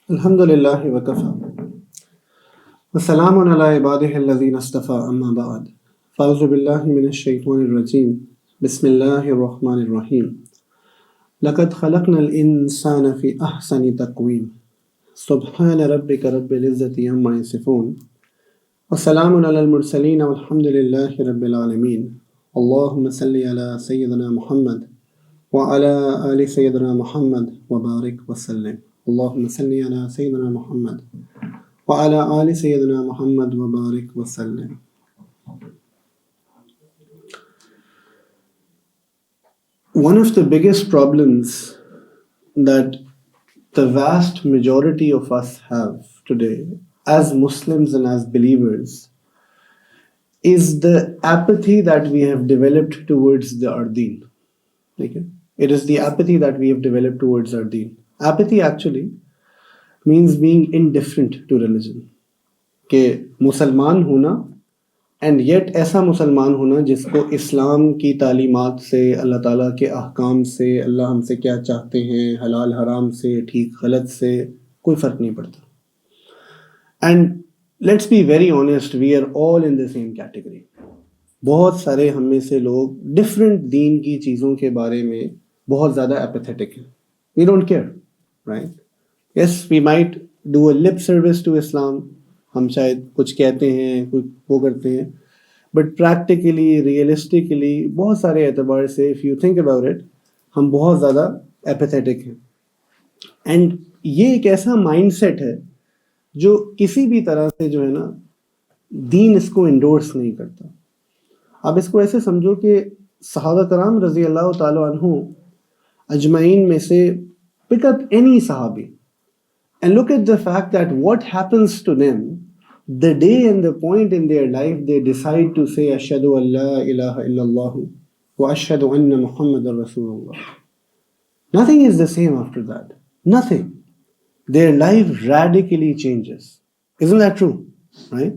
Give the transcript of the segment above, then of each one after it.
الحمد للہ وکفا وسلام علی عبادہ الذین اصطفى اما بعد فاعوذ باللہ من الشیطان الرجیم بسم اللہ الرحمن الرحیم لقد خلقنا الانسان فی احسن تقویم سبحان ربک رب العزۃ عما یصفون وسلام علی المرسلین والحمد للہ رب العالمین اللہم صلی علی سیدنا محمد وعلی آل سیدنا محمد وبارک وسلم اللہم صلی علی سیدنا محمد وعلی آل سیدنا محمد وبارک وسلم. One of the biggest problems that the vast majority of us have today as Muslims and as believers is the apathy that we have developed towards our deen. Okay? It is the apathy that we have developed towards our deen. Apathy actually means being indifferent to religion. کہ مسلمان ہونا and yet ایسا مسلمان ہونا جس کو اسلام کی تعلیمات سے، اللہ تعالیٰ کے احکام سے، اللہ ہم سے کیا چاہتے ہیں، حلال حرام سے، ٹھیک غلط سے کوئی فرق نہیں پڑتا. And let's be very honest, we are all in the same category. بہت سارے ہم میں سے لوگ ڈفرینٹ دین کی چیزوں کے بارے میں بہت زیادہ اپیتھیٹک ہیں. We don't care, right? Yes, we might do a lip service to Islam. ہم شاید کچھ کہتے ہیں، کچھ وہ کرتے ہیں، بٹ پریکٹیکلی، ریئلسٹکلی، بہت سارے اعتبار سے if you think about it, ہم بہت زیادہ اپیتھیٹک ہیں. اینڈ یہ ایک ایسا مائنڈ سیٹ ہے جو کسی بھی طرح سے جو ہے نا دین اس کو انڈورس نہیں کرتا. آپ اس کو ایسے سمجھو کہ صحابہ کرام رضی اللہ تعالیٰ عنہ اجمعین میں سے pick up any Sahabi and look at the fact that what happens to them the day and the point in their life they decide to say ashhadu an la ilaha illallah wa ashhadu anna muhammadar rasulullah. Nothing is the same after that. Nothing. Their life radically changes. Isn't that true? Right?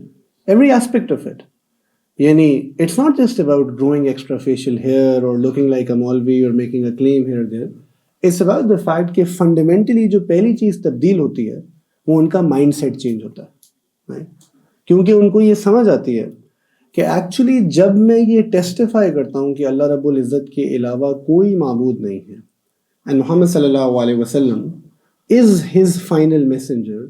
Every aspect of it. Yani, it's not just about growing extra facial hair or looking like a Maulvi or making a claim here or there. It's about the fact کہ fundamentally جو پہلی چیز تبدیل ہوتی ہے وہ ان کا mind set change ہوتا ہے. کیونکہ ان کو یہ سمجھ آتی ہے کہ ایکچولی جب میں یہ ٹیسٹیفائی کرتا ہوں کہ اللہ رب العزت کے علاوہ کوئی معبود نہیں ہے اینڈ محمد صلی اللہ علیہ وسلم is his final messenger,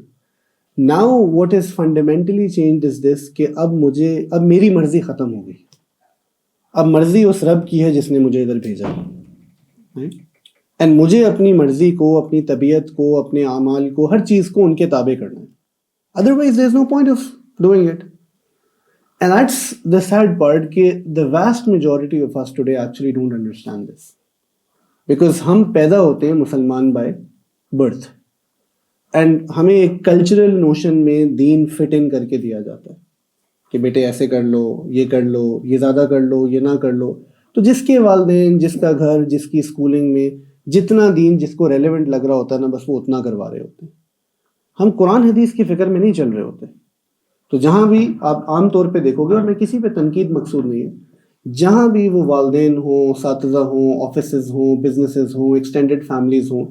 now what is fundamentally change is this کہ اب میری مرضی ختم ہو گئی. اب مرضی اس رب کی ہے جس نے مجھے ادھر بھیجا ہے، اینڈ مجھے اپنی مرضی کو، اپنی طبیعت کو، اپنے اعمال کو، ہر چیز کو ان کے تابع کرنا ہے. Otherwise there is no point of doing it. And that's the sad part کہ the vast majority of us today actually don't understand this, because ہم پیدا ہوتے ہیں مسلمان بائی برتھ، اینڈ ہمیں ایک کلچرل نوشن میں دین فٹ ان کر کے دیا جاتا ہے کہ بیٹے ایسے کر لو، یہ کر لو، یہ زیادہ کر لو، یہ نہ کر لو. تو جس کے والدین، جس کا گھر، جس کی اسکولنگ میں جتنا دین جس کو ریلیونٹ لگ رہا ہوتا ہے نا، بس وہ اتنا کروا رہے ہوتے ہیں. ہم قرآن حدیث کی فکر میں نہیں چل رہے ہوتے. تو جہاں بھی آپ عام طور پہ دیکھو گے، اور میں کسی پہ تنقید مقصود نہیں ہے، جہاں بھی وہ والدین ہوں، اساتذہ ہوں، آفیسز ہوں، بزنسز ہوں، ایکسٹینڈیڈ فیملیز ہوں،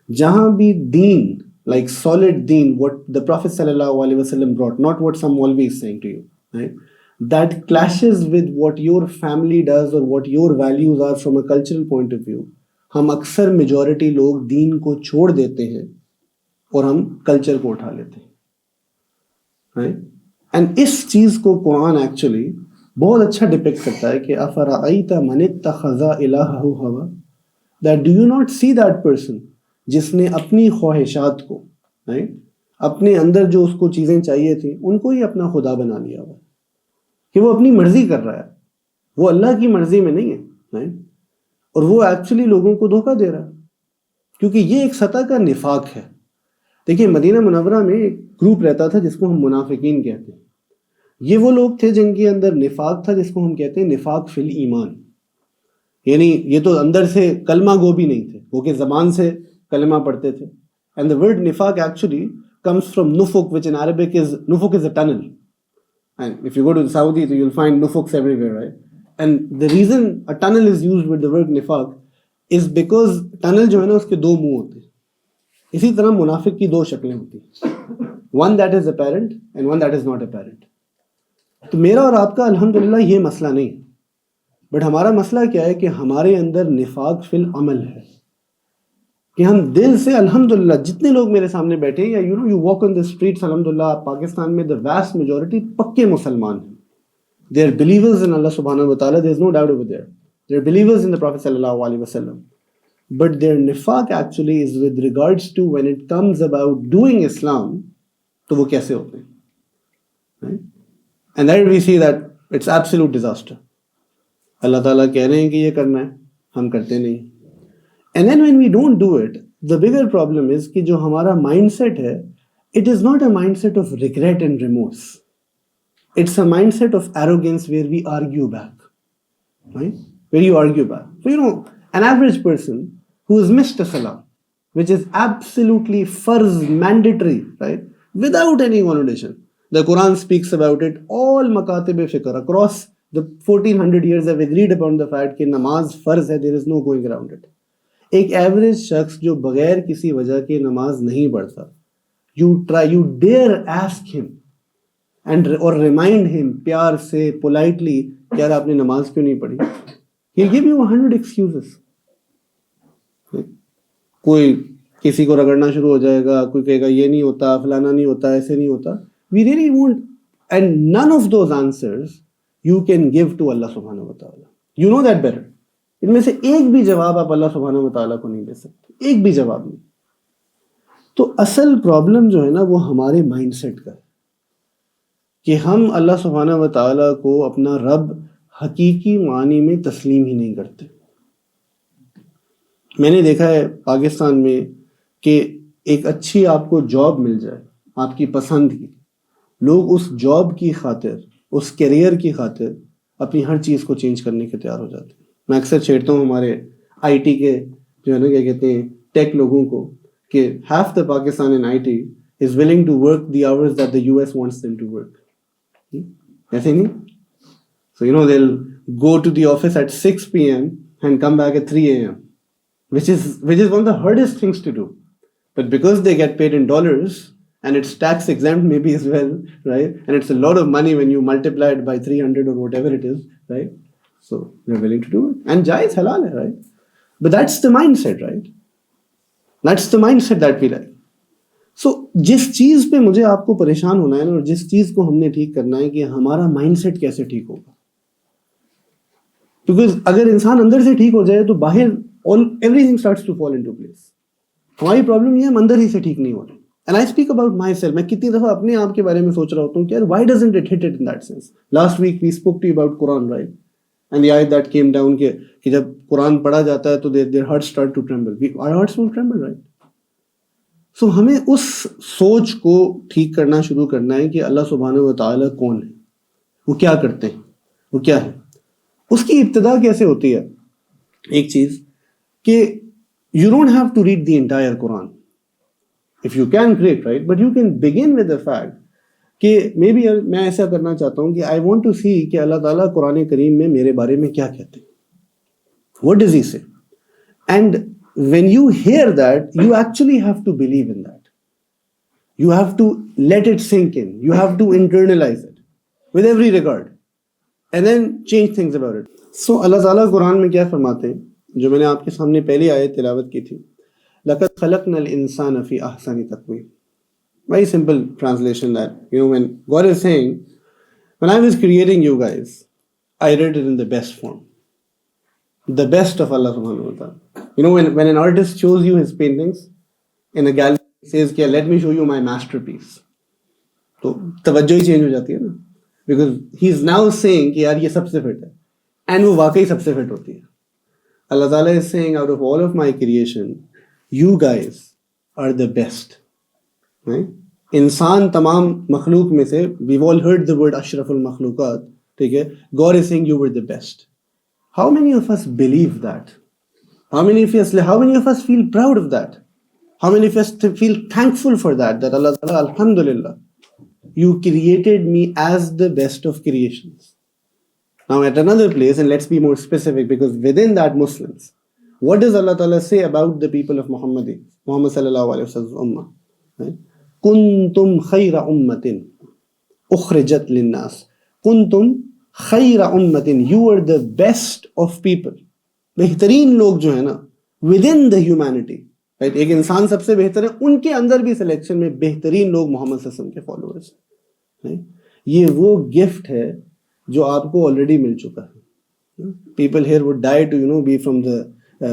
جہاں بھی دین لائک سالڈ دین what the Prophet صلی اللہ علیہ وسلم brought, not what some Maulvi is saying to you, right? That clashes with what your family does or what your values are from a cultural point of view. ہم اکثر majority لوگ دین کو چھوڑ دیتے ہیں اور ہم کلچر کو اٹھا لیتے ہیں. اینڈ اس چیز کو قرآن ایکچولی بہت اچھا ڈپکٹ کرتا ہے کہ افرأیت من اتخذ الہہ ہوا، that do you not see that person جس نے اپنی خواہشات کو، اپنے اندر جو اس کو چیزیں چاہیے تھیں ان کو ہی اپنا خدا بنا لیا ہوا، کہ وہ اپنی مرضی کر رہا ہے، وہ اللہ کی مرضی میں نہیں ہے. اور وہ ایکچولی لوگوں کو دھوکہ دے رہا ہے، کیونکہ یہ ایک سطح کا نفاق ہے. دیکھیں، مدینہ منورہ میں ایک گروپ رہتا تھا جس کو ہم منافقین کہتے ہیں. یہ وہ لوگ تھے جن کے اندر نفاق تھا، جس کو ہم کہتے ہیں نفاق فی الایمان. یعنی یہ تو اندر سے کلمہ گو بھی نہیں تھے، وہ کہ زبان سے کلمہ پڑھتے تھے. And the word nifaq actually comes from nufuk, which in Arabic is, nufuk is a tunnel. And if you go to Saudi, so you'll find nufuks everywhere, right? And the reason a tunnel is used with the word nifaq is because tunnel جو ہے نا اس کے دو منہ ہوتے ہیں. اسی طرح منافق کی دو شکلیں ہوتی ہیں, one that is apparent and one that is not apparent. تو میرا اور آپ کا الحمدللہ یہ مسئلہ نہیں, بٹ ہمارا مسئلہ کیا ہے کہ ہمارے اندر نفاق فی العمل ہے, کہ ہم دل سے الحمدللہ جتنے لوگ میرے سامنے بیٹھے ہیں, یا you walk on the streets, الحمدللہ پاکستان میں the vast majority پکے مسلمان ہیں. They are believers in Allah subhanahu wa ta'ala, there is no doubt over there. They are believers in the Prophet sallallahu alaihi wasallam. But their nifaq actually is with regards to when it comes about doing Islam, تو وہ کیسے ہوتے ہیں, right? And there we see that it's absolute disaster. اللہ تعالیٰ کہہ رہے ہیں کہ یہ کرنا ہے, ہم کرتے نہیں. And then when we don't do it, the bigger problem is کہ جو ہمارا mindset ہے, it is not a mindset of regret and remorse. It's a mindset of arrogance where we argue back, right? Where you argue back. So, an average person who has missed a salah, which is absolutely farz, mandatory, right? Without any connotation. The Quran speaks about it. All makatib fikr across the 1400 years have agreed upon the fact کہ نماز فرض ہے, there is no going around it. ایک average شخص جو بغیر کسی وجہ کے نماز نہیں پڑھتا, you dare ask him اور ریمائنڈ ہم پیار سے, پولائٹلی, کہ یار آپ نے نماز کیوں نہیں پڑھی, he'll give you 100 excuses. کوئی کسی کو رگڑنا شروع ہو جائے گا, کوئی کہے گا یہ نہیں ہوتا, فلانا نہیں ہوتا, ایسے نہیں ہوتا. We really won't, and none of those answers you can give to Allah subhanahu wa ta'ala. You know that better. ان میں سے ایک بھی جواب آپ اللہ سبحانہ و تعالیٰ کو نہیں دے سکتے, ایک بھی جواب نہیں. تو اصل پرابلم جو ہے نا وہ ہمارے مائنڈ سیٹ کا ہے, کہ ہم اللہ سبحانہ و تعالیٰ کو اپنا رب حقیقی معنی میں تسلیم ہی نہیں کرتے. میں نے دیکھا ہے پاکستان میں کہ ایک اچھی آپ کو جاب مل جائے آپ کی پسند کی, لوگ اس جاب کی خاطر, اس کیریئر کی خاطر اپنی ہر چیز کو چینج کرنے کے تیار ہو جاتے ہیں. میں اکثر چھیڑتا ہوں ہمارے آئی ٹی کے جو ہے نا, کیا کہتے ہیں, ٹیک لوگوں کو, کہ half the Pakistan in IT is willing to work the hours that the US wants them to work. ایسے نہیں. So they'll go to the office at 6 p.m. and come back at 3 a.m. which is one of the hardest things to do. But because they get paid in dollars and it's tax exempt maybe as well, right? And it's a lot of money when you multiply it by 300 or whatever it is, right? So they're willing to do it. And jaiz, halal hai, right? But that's the mindset, right? That's the mindset that we like. So جس چیز پہ مجھے آپ کو پریشان ہونا ہے نا, اور جس چیز کو ہم نے ٹھیک کرنا ہے کہ ہمارا مائنڈ سیٹ کیسے ٹھیک ہوگا. بیکاز اگر انسان اندر سے ٹھیک ہو جائے تو باہر everything starts to fall into place. ہماری پرابلم یہ ہے ہم اندر ہی سے ٹھیک نہیں ہو رہے. And I speak about my self. میں کتنی دفعہ اپنے آپ کے بارے میں سوچ رہا ہوتا ہوں کہ یار why doesn't it hit it in that sense. Last week we spoke to you about Quran, right, and the آیت دیٹ کیم ڈاؤن کہ جب قرآن پڑھا جاتا ہے تو their heart start to tremble. Our hearts don't tremble, right. So ہمیں اس سوچ کو ٹھیک کرنا شروع کرنا ہے کہ اللہ سبحانہ و تعالیٰ کون ہے, وہ کیا کرتے ہیں, وہ کیا ہے. اس کی ابتدا کیسے ہوتی ہے؟ ایک چیز کہ you don't have to read the entire Quran. If you can great, right, but you can begin with the fact کہ مے بی میں ایسا کرنا چاہتا ہوں کہ آئی وانٹ ٹو سی کہ اللہ تعالیٰ قرآن کریم میں میرے بارے میں کیا کہتے ہیں, واٹ ڈز ہی سے. And when you hear that, you actually have to believe in that. You have to let it sink in. You have to internalize it with every regard and then change things about it. So اللہ تعالیٰ قرآن میں کیا فرماتے ہیں, جو میں نے آپ کے سامنے پہلی آیت تلاوت کی تھی, لَقَدْ خَلَقْنَا الْإِنسَانَ فِي أَحْسَنِ تَقْوِيمٍ. Very simple translation that when God is saying, when I was creating you guys, I read it in the best form. The best of Allah subhanahu wa ta'ala. When an artist shows you his paintings in a gallery, he says, let me show you my masterpiece. تو توجہ ہی change ہو جاتی ہے نا, because he is now saying کہ یار یہ سب سے fit ہے, and وہ واقعی سب سے فٹ ہوتی ہے. اللہ تعالیٰ is saying, out of all of my creation, you guys are the best. Right? انسان تمام مخلوق میں سے, we've all heard the word اشرف المخلوقات, ٹھیک ہے, God is saying you were the best. How many of us believe that? How many of us feel proud of that? How many of us feel thankful for that Allah Ta'ala, alhamdulillah, you created me as the best of creations. Now at another place, and let's be more specific, because within that Muslims, What does Allah Ta'ala say about the people of Muhammad sallallahu alaihi wasallam? Kuntum khayra ummatin ukhrijat linnas. Kuntum khayra ummatin. You were the best of people. بہترین لوگ جو ہے نا within the humanity. Right? ایک انسان سب سے بہتر ہے, ان کے اندر بھی سلیکشن میں بہترین لوگ محمد صلی اللہ علیہ وسلم کے فالوورز ہیں. یہ وہ گفٹ ہے جو آپ کو آلریڈی مل چکا ہے. People here would die to be from the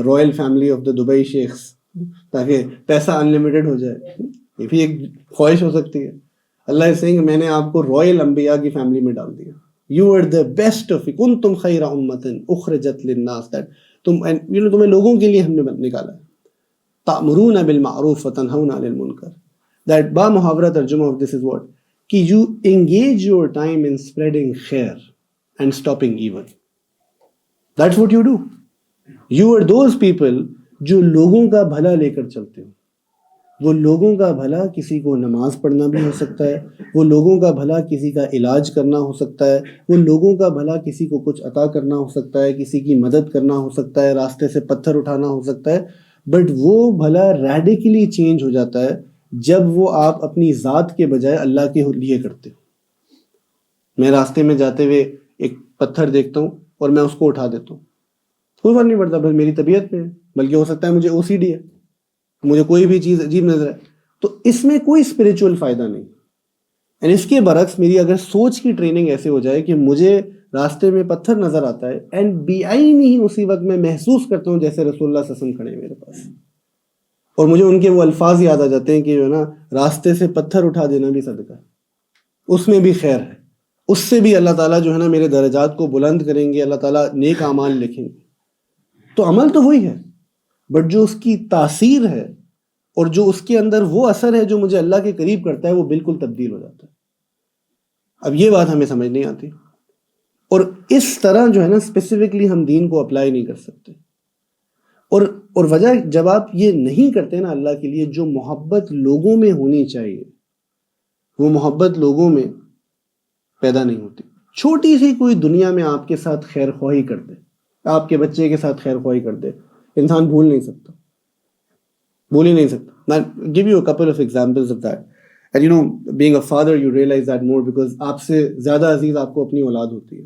royal family of the Dubai sheikhs, تاکہ پیسہ انلمیٹڈ ہو جائے. یہ بھی ایک خواہش ہو سکتی ہے. اللہ is saying میں نے آپ کو رائل انبیاء کی فیملی میں ڈال دیا. You are the best of it. کنتم خیر امۃ اخرجت للناس. That تمہیں لوگوں کے لیے ہم نے نکالا ہے. تأمرون بالمعروف وتنہون عن المنکر. That با محاورہ ترجمہ of this is what? کہ you engage your time in spreading خیر and stopping evil. That's what you do. You are those people جو لوگوں کا بھلا لے کر چلتے ہو. وہ لوگوں کا بھلا کسی کو نماز پڑھنا بھی ہو سکتا ہے, وہ لوگوں کا بھلا کسی کا علاج کرنا ہو سکتا ہے, وہ لوگوں کا بھلا کسی کو کچھ عطا کرنا ہو سکتا ہے, کسی کی مدد کرنا ہو سکتا ہے, راستے سے پتھر اٹھانا ہو سکتا ہے. بٹ وہ بھلا ریڈیکلی چینج ہو جاتا ہے جب وہ آپ اپنی ذات کے بجائے اللہ کے لیے کرتے ہو. میں راستے میں جاتے ہوئے ایک پتھر دیکھتا ہوں اور میں اس کو اٹھا دیتا ہوں, کوئی فرق نہیں پڑتا, بس میری طبیعت میں ہے, بلکہ ہو سکتا ہے مجھے OCD ہے, مجھے کوئی بھی چیز عجیب نظر ہے, تو اس میں کوئی اسپریچول فائدہ نہیں. اینڈ اس کے برعکس میری اگر سوچ کی ٹریننگ ایسے ہو جائے کہ مجھے راستے میں پتھر نظر آتا ہے اینڈ بی آئی نہیں اسی وقت میں محسوس کرتا ہوں جیسے رسول اللہ صلی اللہ علیہ وسلم کھڑے ہیں میرے پاس, اور مجھے ان کے وہ الفاظ یاد آ جاتے ہیں کہ جو ہے نا راستے سے پتھر اٹھا دینا بھی صدقہ ہے, اس میں بھی خیر ہے, اس سے بھی اللہ تعالیٰ جو ہے نا میرے درجات کو بلند کریں گے, اللہ تعالیٰ نیک اعمال لکھیں گے. تو عمل تو وہی ہے, بٹ جو اس کی تاثیر ہے اور جو اس کے اندر وہ اثر ہے جو مجھے اللہ کے قریب کرتا ہے وہ بالکل تبدیل ہو جاتا ہے. اب یہ بات ہمیں سمجھ نہیں آتی, اور اس طرح جو ہے نا اسپیسیفکلی ہم دین کو اپلائی نہیں کر سکتے. اور وجہ جب آپ یہ نہیں کرتے نا اللہ کے لیے, جو محبت لوگوں میں ہونی چاہیے وہ محبت لوگوں میں پیدا نہیں ہوتی. چھوٹی سی کوئی دنیا میں آپ کے ساتھ خیر خواہی کر دے, آپ کے بچے کے ساتھ خیر خواہی کر دے, انسان بھول نہیں سکتا, بھول ہی نہیں سکتا. I'll give you a couple of examples of that. And being a father, you realize that more because آپ سے زیادہ عزیز آپ کو اپنی اولاد ہوتی ہے.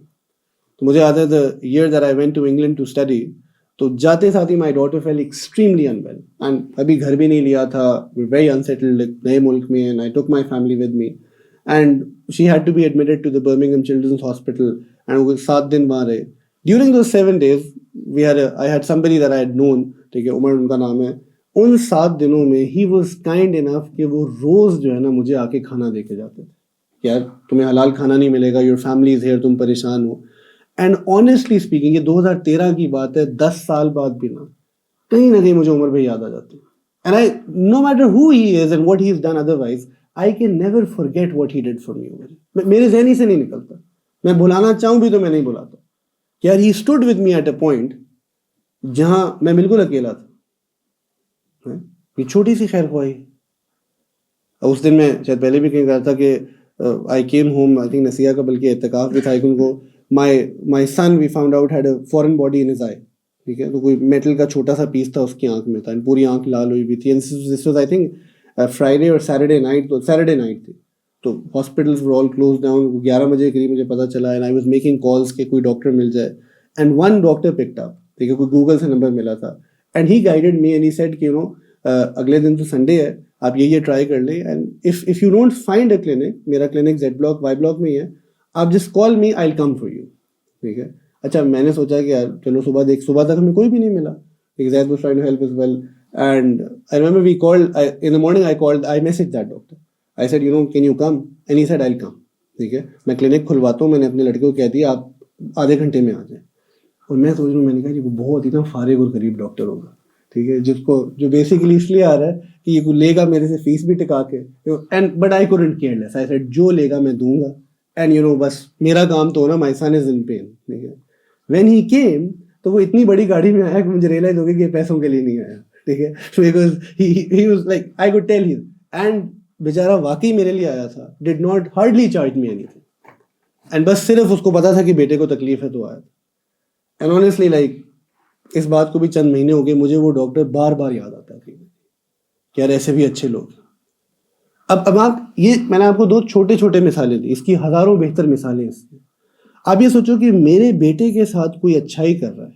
تو مجھے یاد ہے the year that I went to England to study, تو جاتے ساتھ ہی my daughter fell extremely unwell. And ابھی گھر بھی نہیں لیا تھا, we're very unsettled نئے ملک میں, and I took my family with me. And she had to be admitted to the Birmingham Children's Hospital, and وہ 7 دن وہاں رہے. During those 7 days, I had somebody that I had known, ٹھیک ہے, عمر ان کا نام ہے. ان 7 دنوں میں he was kind enough کہ وہ روز جو ہے نا مجھے آ کے کھانا دے کے جاتے تھے. یار تمہیں حلال کھانا نہیں ملے گا, your family is here, تم پریشان ہو. اینڈ آنیسٹلی اسپیکنگ, یہ 2013 کی بات ہے, 10 سال بعد بھی نا کہیں نہ کہیں مجھے عمر بھائی یاد آ جاتے ہیں. And I, no matter who he is and what he has done otherwise, I can never forget what he did for me. میرے ذہن ہی سے نہیں نکلتا, میں بھلانا چاہوں بھی تو میں نہیں بھلاتا. یار he stood with me at a point جہاں میں بالکل اکیلا تھا. یہ چھوٹی سی خیر خواہی. اس دن میں شاید پہلے بھی کہیں کہا تھا کہ I came home, I think نسیہ کا بلکہ اعتکاف بھی تھا, ان کو my son we found out had a foreign body in his eye. ٹھیک ہے, تو کوئی میٹل کا چھوٹا سا پیس تھا اس کی آنکھ میں تھا, پوری آنکھ لال ہوئی بھی تھی. This was I think Friday or Saturday night, تو Saturday night تھی. تو hospitals were all closed down. 11 بجے قریب مجھے پتا چلا, and I was making calls کہ کوئی ڈاکٹر مل جائے. And one doctor picked up, ٹھیک ہے, کوئی گوگل سے نمبر ملا تھا, and he guided me and he said کہ اگلے دن تو سنڈے ہے, آپ یہ ٹرائی کر لیں, and if you don't find a clinic, میرا clinic Z block Y block میں ہی ہے, آپ just call me, I'll come for you. ٹھیک ہے. اچھا میں نے سوچا کہ یار چلو صبح تک ہمیں کوئی بھی نہیں ملا. Zaid was trying to help as well, and I remember we called, in the morning I messaged that doctor. I said, can you come? And he said, I'll come. ٹھیک ہے, میں کلینک کھلواتا ہوں, میں نے اپنے لڑکے کو کہہ دیا آپ آدھے گھنٹے میں آ جائیں. اور میں سوچ رہا ہوں, میں نے کہا یہ بہت ہی نا فارغ اور قریب ڈاکٹر ہوگا, ٹھیک ہے, جو بیسیکلی اس لیے آ رہا ہے کہ یہ لے گا میرے سے فیس بھی ٹکا کے, and but I couldn't care less. I said جو لے گا میں دوں گا, اینڈ بس میرا کام تو نا my son is in pain. ٹھیک ہے. When he came, تو وہ اتنی بڑی گاڑی میں آیا کہ مجھے ریئلائز ہو گیا کہ یہ پیسوں کے لیے نہیں آیا. ٹھیک ہے, because he was like, I could tell him, and بیچارہ واقعی میرے لیے آیا تھا, did not hardly charge me anything, and بس صرف اس کو پتا تھا کہ بیٹے کو تکلیف ہے تو آیا. And honestly, like اس بات کو بھی چند مہینے ہو گئے, مجھے وہ ڈاکٹر بار بار یاد آتا ہے کہ یار ایسے بھی اچھے لوگ. اب آپ یہ, میں نے آپ کو 2 چھوٹے چھوٹے مثالیں دی, اس کی ہزاروں بہتر مثالیں اس کی. آپ یہ سوچو کہ میرے بیٹے کے ساتھ کوئی اچھائی کر رہا ہے,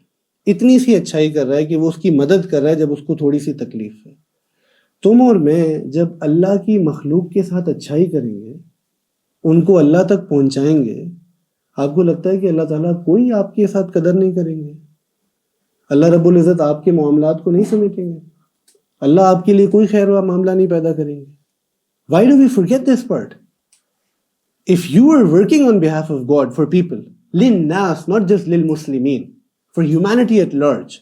اتنی سی اچھائی کر رہا ہے کہ وہ اس کی مدد کر رہا ہے جب اس کو تھوڑی سی تکلیف ہے. تم اور میں جب اللہ کی مخلوق کے ساتھ اچھائی کریں گے, ان کو اللہ تک پہنچائیں گے, آپ کو لگتا ہے کہ اللہ تعالیٰ کوئی آپ کے ساتھ قدر نہیں کریں گے؟ اللہ رب العزت آپ کے معاملات کو نہیں سمیٹیں گے؟ اللہ آپ کے لیے کوئی خیر و معاملہ نہیں پیدا کریں گے؟ Why do we forget this part? If you are working on behalf of God for people, للناس, not just للمسلمين, for humanity at large,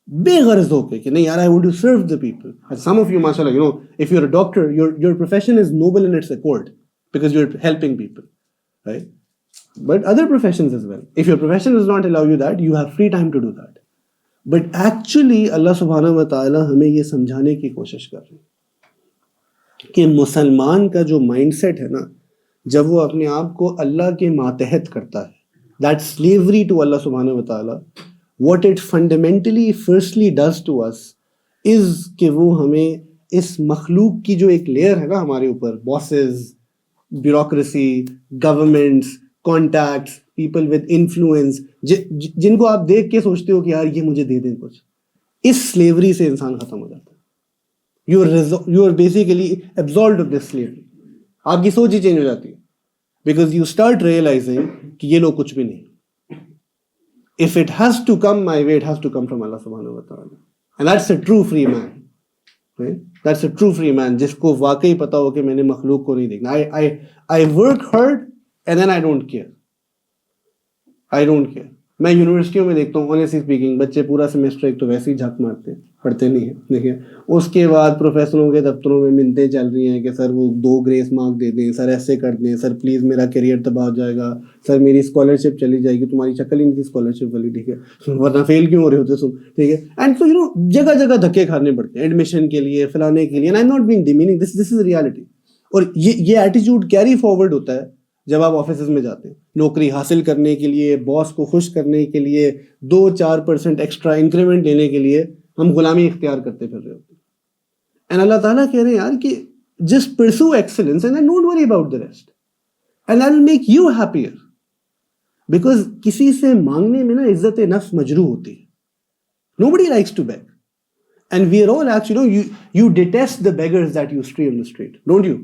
بے غرض ہو کے کہ نہیں یار I want to serve the people. And some of you, mashallah, you know, if you're a doctor, your profession is noble in its accord because you're helping people, right? But other professions as well. If your profession does not allow you that, you have free time to do that. But actually اللہ سبحانہ و تعالیٰ ہمیں یہ سمجھانے کی کوشش کر رہے ہیں کہ مسلمان کا جو مائنڈ سیٹ ہے نا, جب وہ اپنے آپ کو اللہ کے ماتحت کرتا ہے, that slavery to اللہ سبحانہ و تعالیٰ, what it fundamentally firstly does to us is کہ وہ ہمیں اس مخلوق کی جو ایک لیئر ہے نا ہمارے اوپر, bosses, bureaucracy, governments, contacts, people with influence, جن کو آپ دیکھ کے سوچتے ہو کہ یار یہ مجھے دے دیں کچھ, اس سلیوری سے انسان ختم ہو جاتا ہے. You are basically absolved of this slavery. آپ کی سوچ ہی چینج ہو جاتی ہے because you start realizing کہ یہ لوگ کچھ بھی نہیں. If it has to come my way, it has to come from Allah subhanahu wa ta'ala. And that's a true free man. Right? That's a true free man جس کو واقعی پتا ہو کہ میں نے مخلوق کو نہیں دیکھنا. I work hard and then I don't care. I don't care. میں یونیورسٹیوں میں دیکھتا ہوں honestly speaking, بچے پورا سیمسٹر ایک تو ویسے ہی جھک مارتے ہیں, پڑھتے نہیں ہیں. دیکھیں اس کے بعد پروفیسروں کے دفتروں میں منتیں چل رہی ہیں کہ سر وہ 2 گریس مارک دے دیں, سر ایسے کر دیں, سر پلیز میرا کیریئر تباہ ہو جائے گا, سر میری اسکالرشپ چلی جائے گی, تمہاری شکل ہی نہیں تھی اسکالرشپ والی, ٹھیک ہے, ورنہ فیل کیوں ہو رہے ہوتے تم, ٹھیک ہے. اینڈ سو یو نو جگہ جگہ دھکے کھانے پڑتے ہیں ایڈمیشن کے لیے, فلانے کے لیے. And I am not being demeaning, this is reality. اور یہ ایٹیٹیوڈ کیری فارورڈ ہوتا ہے جب آپ آفیسز میں جاتے ہیں نوکری حاصل کرنے کے لیے, باس کو خوش کرنے کے لیے, 2-4% ایکسٹرا انکریمنٹ لینے کے لیے ہم غلامی اختیار کرتے پھر رہے ہوتے ہیں. اینڈ اللہ تعالیٰ کہہ رہے ہیں یار کہ جسٹ پرسو excellence and don't worry about the rest and I will make you happier. Because کسی سے مانگنے میں نا عزت نفس مجروح ہوتی ہے. Nobody likes to beg. And we are all actually, you detest the beggars that you see on the street, don't you?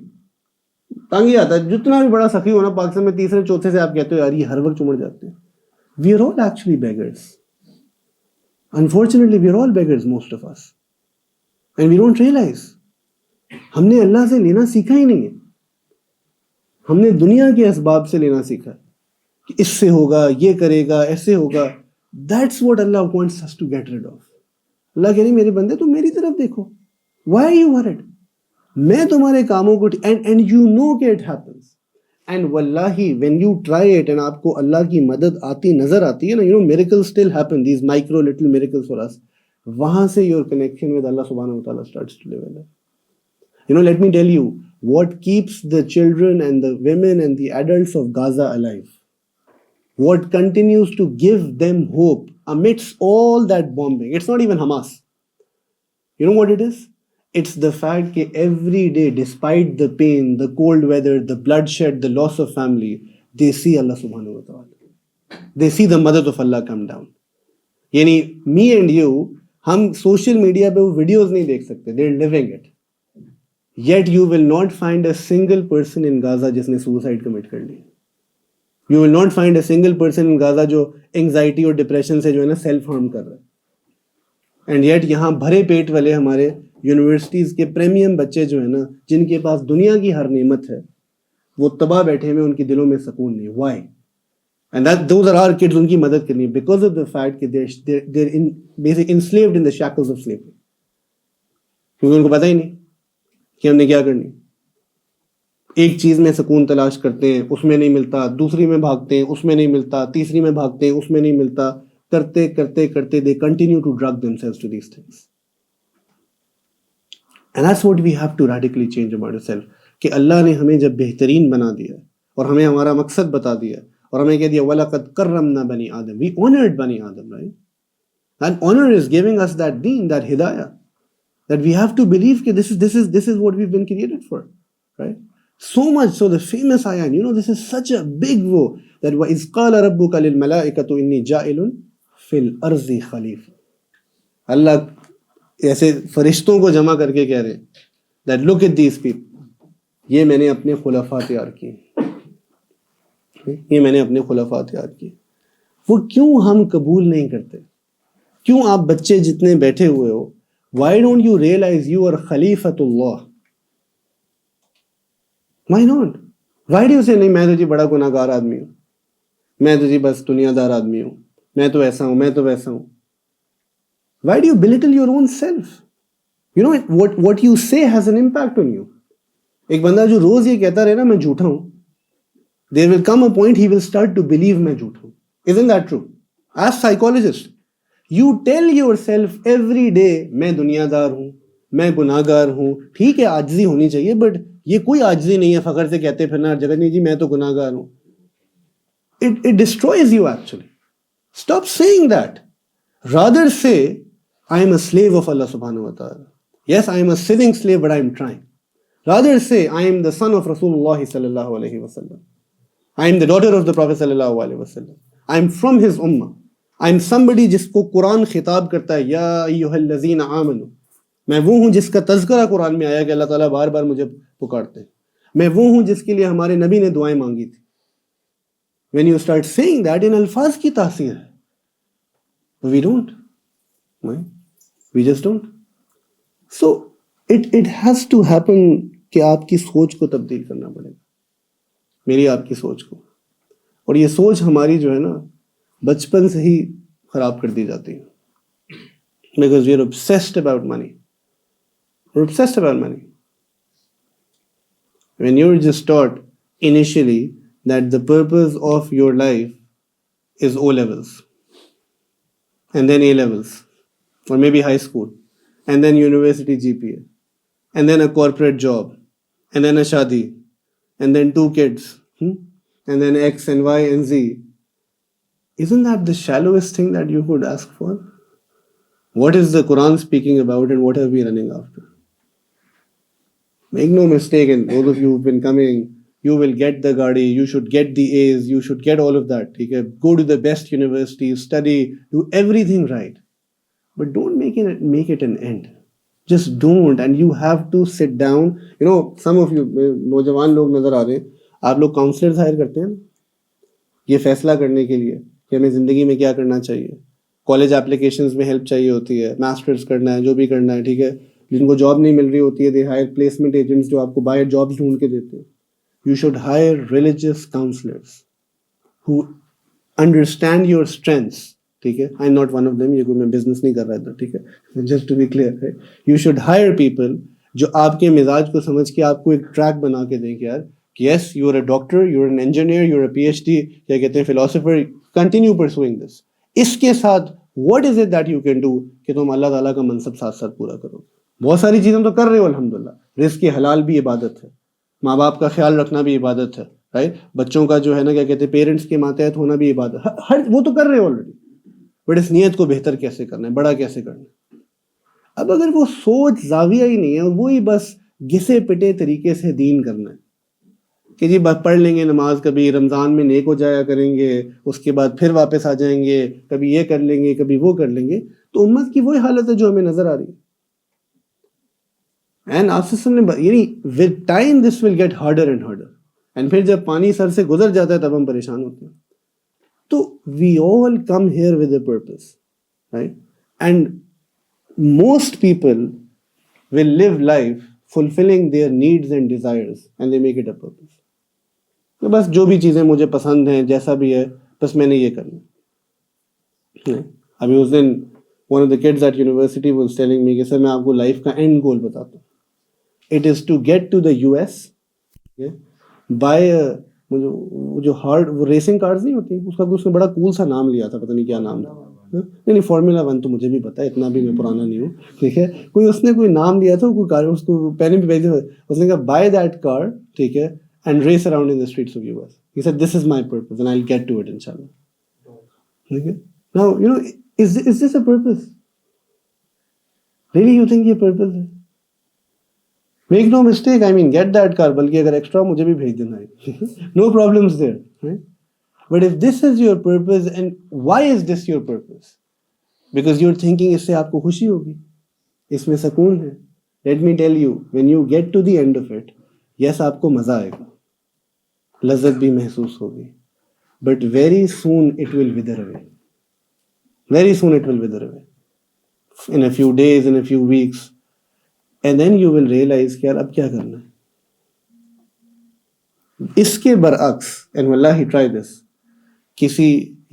تنگ ہی آتا ہے, جتنا بھی بڑا سخی ہونا پاکستان میں, تیسرے چوتھے سے آپ کہتے ہو یار یہ ہر وقت چمڑ جاتے ہیں. We are all actually beggars. Unfortunately, we are all beggars, most of us. And we don't realize. ہم نے اللہ سے لینا سیکھا ہی نہیں ہے. ہم نے دنیا کے اسباب سے لینا سیکھا کہ اس سے ہوگا, یہ کرے گا, ایسے ہوگا. That's what Allah wants us to get rid of. اللہ کہہ رہی میرے بندے تم میری طرف دیکھو. Why are you worried? میں تمہارے کاموں کو and you know کہ it happens. And wallahi when you try it and آپ کو اللہ کی مدد آتی نظر آتی ہے نا, you know miracles still happen, these micro little miracles for us. وہاں سے your connection with Allah subhanahu wa ta'ala starts to develop. You know, let me tell you what keeps the children and the women and the adults of Gaza alive. What continues to give them hope amidst all that bombing. It's not even Hamas. You know what it is? It's the fact that every day, despite the pain, the cold weather, the bloodshed, the loss of family, they see Allah subhanahu wa ta'ala. They see the madad of Allah come down. Yani, me and you, hum social media pe wo videos nahi dekh sakte. They're living it. Yet you will not find a single person in Gaza jisne suicide commit kar liya. You will not find a single person in Gaza jo anxiety or depression se jo hai na self harm kar raha hai. And yet یہاں بھرے پیٹ والے ہمارے universities کے premium بچے جو ہیں نا, جن کے پاس دنیا کی ہر نعمت ہے, وہ تباہ بیٹھے ہوئے, ان کے دلوں میں سکون نہیں. Why? And those are our kids. ان کی مدد کرنی بیکاز آف دا فیکٹ کہ they're enslaved in the shackles of slavery. کیونکہ ان کو پتہ ہی نہیں کہ ہم نے کیا کرنی. ایک چیز میں سکون تلاش کرتے ہیں, اس میں نہیں ملتا, دوسری میں بھاگتے ہیں, اس میں نہیں ملتا, تیسری میں بھاگتے ہیں, اس میں نہیں ملتا. کرتے کرتے کرتے they continue to drug themselves to these things. And that's what we have to radically change about ourselves. کہ اللہ نے ہمیں جب بہترین بنا دیا اور ہمیں ہمارا مقصد بتا دیا اور ہمیں کہہ دیا وَلَقَدْ كَرَّمْنَا بَنِي آدم, we honored بنی آدم, right? That honor is giving us that deen, that hidayah, that we have to believe that this is what we've been created for, right? So much so the famous ayah, this is such a big wo, that وَإِذْ قَالَ رَبُّكَ لِلْمَلَائِكَةُ إِنِّي جَائِلٌ فِي الْأَرْضِ خَلِيفَةً. اللہ ایسے فرشتوں کو جمع کر کے کہہ رہے ہیں that look at these people, یہ میں نے اپنے خلفاء تیار کیے، یہ میں نے اپنے خلفاء تیار کیے. وہ کیوں ہم قبول نہیں کرتے؟ کیوں آپ بچے جتنے بیٹھے ہوئے ہو، why don't you realize you are خلیفتullah? Why not? Why do you say نہیں میں تو جی بڑا گناہ گار آدمی ہوں، میں تو جی بس دنیا دار آدمی ہوں، میں تو ایسا ہوں، میں تو ویسا ہوں. Why do you belittle your own self? What you say has an impact on you. ایک بندہ جو روز یہ کہتا رہے نا میں جھوٹا ہوں, there will come a point he will start to believe میں جھوٹا ہوں. Isn't that true? As psychologist, you tell yourself every day میں دنیا دار ہوں, میں گناہ گار ہوں. ٹھیک ہے عاجزی ہونی چاہیے, بٹ یہ کوئی عاجزی نہیں ہے فخر سے کہتے پھرنا ہر جگہ نہیں جی میں تو گناہ گار ہوں. It destroys you actually. Stop saying that. Rather say I am a slave of Allah subhanahu wa ta'ala. Yes, I am a sinning slave, but I am trying. Rather say I am the son of Rasulullah sallallahu alaihi wasallam. I am the daughter of the Prophet sallallahu alaihi wasallam. I am from his ummah. I am somebody جس کو قرآن خطاب کرتا ہے یا ایھا الذین آمنوا. میں وہ ہوں جس کا تذکرہ قرآن میں آیا کہ اللہ تعالیٰ بار بار مجھے پکارتے ہیں. میں وہ ہوں جس کے لیے ہمارے نبی نے دعائیں مانگی تھی. When you start saying that, ان الفاظ کی تاثیر ہے. We don't. We just don't. So it has to happen کہ آپ کی سوچ کو تبدیل کرنا پڑے گا, میری آپ کی سوچ کو. اور یہ سوچ ہماری جو ہے نا بچپن سے ہی خراب کر دی جاتی ہے. Because we are obsessed about money. We're obsessed about money. When you're just taught initially that the purpose of your life is O levels, and then A levels, or maybe high school, and then university GPA, and then a corporate job, and then a shadi, and then 2 kids, and then X and Y and Z. Isn't that the shallowest thing that you could ask for? What is the Quran speaking about and what are we running after? Make no mistake, and those of you who've been coming, you will get the gaadi, you should get the A's, you should get all of that. Okay? Go to the best university, study, do everything right. But don't make it an end. Just don't, and you have to sit down. Some of you نوجوان لوگ نظر آ رہے ہیں, آپ لوگ counsellors higher کرتے ہیں یہ فیصلہ کرنے کے لیے کہ ہمیں زندگی میں کیا کرنا چاہیے. کالج اپلیکیشنز میں ہیلپ چاہیے ہوتی ہے, ماسٹرز کرنا ہے, جو بھی کرنا ہے, ٹھیک ہے. جن کو جاب نہیں مل رہی ہوتی ہے, دے ہائر پلیسمنٹ ایجنٹس جو آپ کو باہر جابس ڈھونڈ کے دیتے ہیں. You should hire religious counselors who understand your strengths. ٹھیک ہے, I am not one of them, یہ کوئی میں بزنس نہیں کر رہا تھا, ٹھیک ہے, just to be clear. You should hire people جو آپ کے مزاج کو سمجھ کے آپ کو ایک ٹریک بنا کے دیں کہ یار yes you are a doctor, you are an engineer, you are a P H D, کیا کہتے ہیں فلاسفر, کنٹینیو پرسوئنگ دس. اس کے ساتھ what is it that you can do کہ تم اللہ تعالیٰ کا منصب ساتھ ساتھ پورا کرو. بہت ساری چیزیں تو کر رہے ہو الحمدللہ. رزق حلال بھی عبادت ہے, ماں باپ کا خیال رکھنا بھی عبادت ہے, رائٹ. بچوں کا جو ہے نا کیا کہتے ہیں پیرنٹس کے ماتحت ہونا بھی عبادت ہے, ہر وہ تو کر رہے ہو آلریڈی. بٹ اس نیت کو بہتر کیسے کرنا ہے, بڑا کیسے کرنا ہے. اب اگر وہ سوچ زاویہ ہی نہیں ہے, وہی بس گھسے پٹے طریقے سے دین کرنا ہے کہ جی بس پڑھ لیں گے نماز, کبھی رمضان میں نیک ہو جایا کریں گے, اس کے بعد پھر واپس آ جائیں گے, کبھی یہ کر لیں گے, کبھی وہ کر لیں گے, تو امت کی وہی حالت ہے جو ہمیں نظر آ رہی ہے. اینڈ آپ سے نے یعنی with time this will get harder and harder, and پھر جب پانی سر سے گزر جاتا ہے تب ہم پریشان ہوتے ہیں. تو we all come here with a purpose, right? And most people will live life fulfilling their needs and desires and they make it a purpose. تو بس جو بھی چیزیں مجھے پسند ہیں, جیسا بھی ہے, بس میں نے یہ کرنا. ابھی اس دن one of the kids at university was telling me کہ سر میں آپ کو لائف کا اینڈ گول بتاتا ہوں. It is to get to the US, buy a جو ہارڈ وہ ریسنگ کارز نہیں ہوتی, اس کا اس نے بڑا کول سا نام لیا تھا, پتہ نہیں کیا نام تھا. نہیں فارمولا 1 تو مجھے بھی پتا ہے, اتنا بھی میں پرانا نہیں ہوں, ٹھیک ہے. اس نے کوئی نام لیا تھا, کوئی کار, اس کو پہلے بھی بھیجا, اس نے کہا بائی دیٹ کار, ٹھیک ہے, and race around in the streets of US. He said this is my purpose and I'll get to it inshallah. ٹھیک ہے. Now Is this a purpose? Really you think یہ purpose ہے? Make no mistake, I mean get that car, بلکہ اگر extra مجھے بھی بھیج دینا ہے. No problems there, right? But if this is your purpose, and why is this your purpose? Because you're thinking اس سے آپ کو خوشی ہوگی, اس میں سکون ہے. Let me tell you, when you get to the end of it, yes آپ کو مزہ آئے گا, لذت بھی محسوس ہوگی, but very soon it will wither away. Very soon it will wither away. In a few days, in a few weeks. And then you will realize کہ یار اب کیا کرنا ہے. اس کے برعکس, and wallahi try this, کسی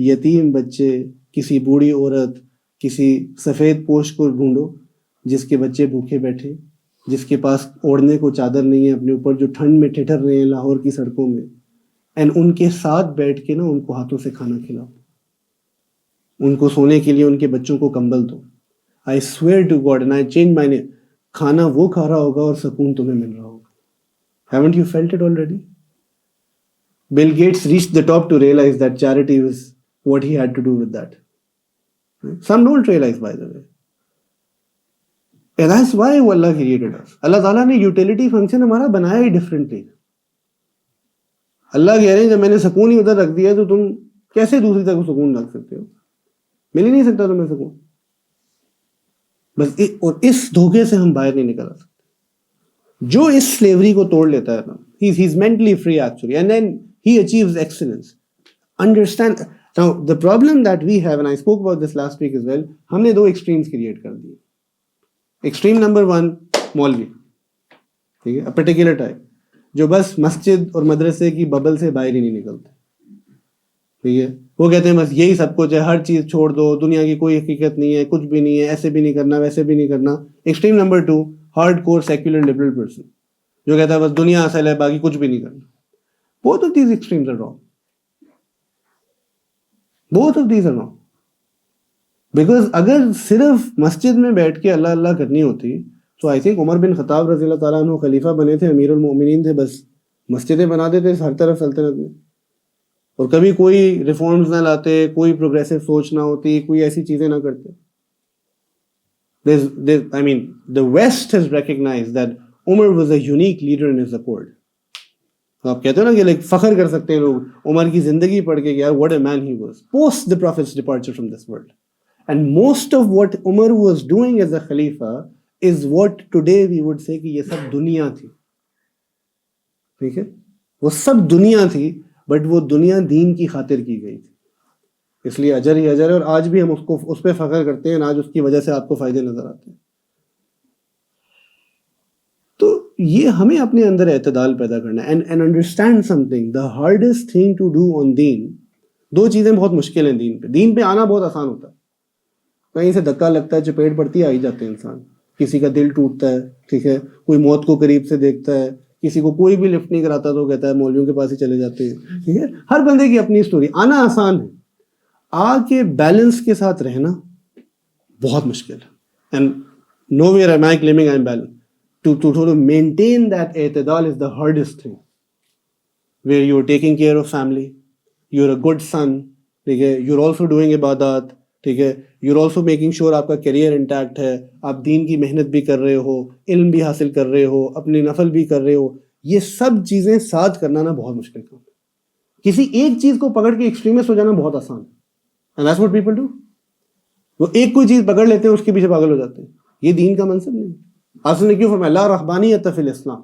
یتیم بچے, کسی بوڑھی عورت, کسی سفید پوش کو ڈھونڈو جس کے بچے بھوکے بیٹھے, جس کے پاس اوڑھنے کو چادر نہیں ہے اپنے اوپر, جو ٹھنڈ میں ٹھٹر رہے ہیں لاہور کی سڑکوں میں, اینڈ ان کے ساتھ بیٹھ کے نا ان کو ہاتھوں سے کھانا کھلاؤ, ان کو سونے کے لیے ان کے بچوں کو کمبل دو. I swear to God, and I change my name, کھانا وہ کھا رہا ہوگا اور سکون تمہیں مل رہا ہوگا. Haven't you felt it already? Bill Gates reached the top to realize that charity was what he had to do with that. Some don't realize, by the way. And that's why Allah created us. اللہ تعالیٰ نے utility function ہمارا بنایا ہی differently. اللہ کہہ رہے ہیں جب میں نے سکون ہی ادھر رکھ دیا تو تم کیسے دوسری طرف سکون رکھ سکتے ہو؟ مل ہی نہیں سکتا تمہیں سکون. بس اور اس دھوکے سے ہم باہر نہیں نکل سکتے. جو اس سلیوری کو توڑ لیتا ہے نا, he's mentally free actually, and then he achieves excellence. Understand? Now the problem that we have, and I spoke about this last week as well, ہم نے دو extremes create کر دیے. Extreme number 1, مولوی, ٹھیک ہے, a particular type, جو بس مسجد اور مدرسے کی ببل سے باہر ہی نہیں نکلتے. ٹھیک ہے, وہ کہتے ہیں بس یہی سب کچھ ہے, ہر چیز چھوڑ دو, دنیا کی کوئی حقیقت نہیں ہے, کچھ بھی نہیں ہے, ایسے بھی نہیں کرنا, ویسے بھی نہیں کرنا. Extreme number 2, hard core secular liberal person, جو کہتا ہے بس دنیا اصل ہے, باقی کچھ بھی نہیں کرنا. Both of these extremes are wrong. Both of these are wrong. Because اگر صرف مسجد میں بیٹھ کے اللہ اللہ کرنی ہوتی تو آئی تھنک عمر بن خطاب رضی اللہ تعالیٰ عنہ خلیفہ بنے تھے, امیر المؤمنین تھے, بس مسجدیں بنا دیتے ہر طرف سلطنت میں, اور کبھی کوئی ریفارمز نہ لاتے, کوئی پروگریسو سوچ نہ ہوتی, کوئی ایسی چیزیں نہ کرتے. I mean, the West has recognized that Umar was a unique leader in his accord. آپ کہتے ہو نا کہ لائک فخر کر سکتے ہیں لوگ عمر کی زندگی پڑھ کے کہ یار what a man he was post the prophet's departure from this world. And most of what Umar was doing as a Khalifa is what today we would say کہ یہ سب دنیا تھی. ٹھیک ہے, وہ سب دنیا تھی, بٹ وہ دنیا دین کی خاطر کی گئی تھی, اس لیے اجر ہی اجر ہے, اور آج بھی ہم اس پہ فخر کرتے ہیں, آج اس کی وجہ سے آپ کو فائدے نظر آتے ہیں. تو یہ ہمیں اپنے اندر اعتدال پیدا کرنا ہے. and understand something, the hardest thing to do on دین, دو چیزیں بہت مشکل ہیں دین پہ. دین پہ آنا بہت آسان ہوتا ہے, کہیں سے دھکا لگتا ہے, چپیٹ پڑتی ہے, آ ہی جاتے ہیں انسان. کسی کا دل ٹوٹتا ہے, ٹھیک ہے, کوئی موت کو قریب سے دیکھتا ہے, کسی کو کوئی بھی لفٹ نہیں کراتا تو کہتا ہے مولویوں کے پاس ہی چلے جاتے ہیں. ٹھیک ہے, ہر بندے کی اپنی اسٹوری. آنا آسان ہے, آ کے بیلنس کے ساتھ رہنا بہت مشکل ہے. And nowhere am I claiming I'm balanced. To maintain that اعتدال is the hardest thing, where you're taking care of family, you're a good son, ٹھیک ہے, you're also doing عبادات, ٹھیک ہے, you're also making sure آپ کا career intact ہے, آپ دین کی محنت بھی کر رہے ہو, علم بھی حاصل کر رہے ہو, اپنے نفل بھی کر رہے ہو. یہ سب چیزیں ساتھ کرنا نا بہت مشکل کام ہے. کسی ایک چیز کو پکڑ کے ایکسٹریمسٹ ہو جانا بہت آسان ہے. And that's what people do. وہ ایک کوئی چیز پکڑ لیتے ہیں, اس کے پیچھے پاگل ہو جاتے ہیں. یہ دین کا منصب نہیں. اصل نے کیوں فرمایا لا رہبانیت فی الاسلام.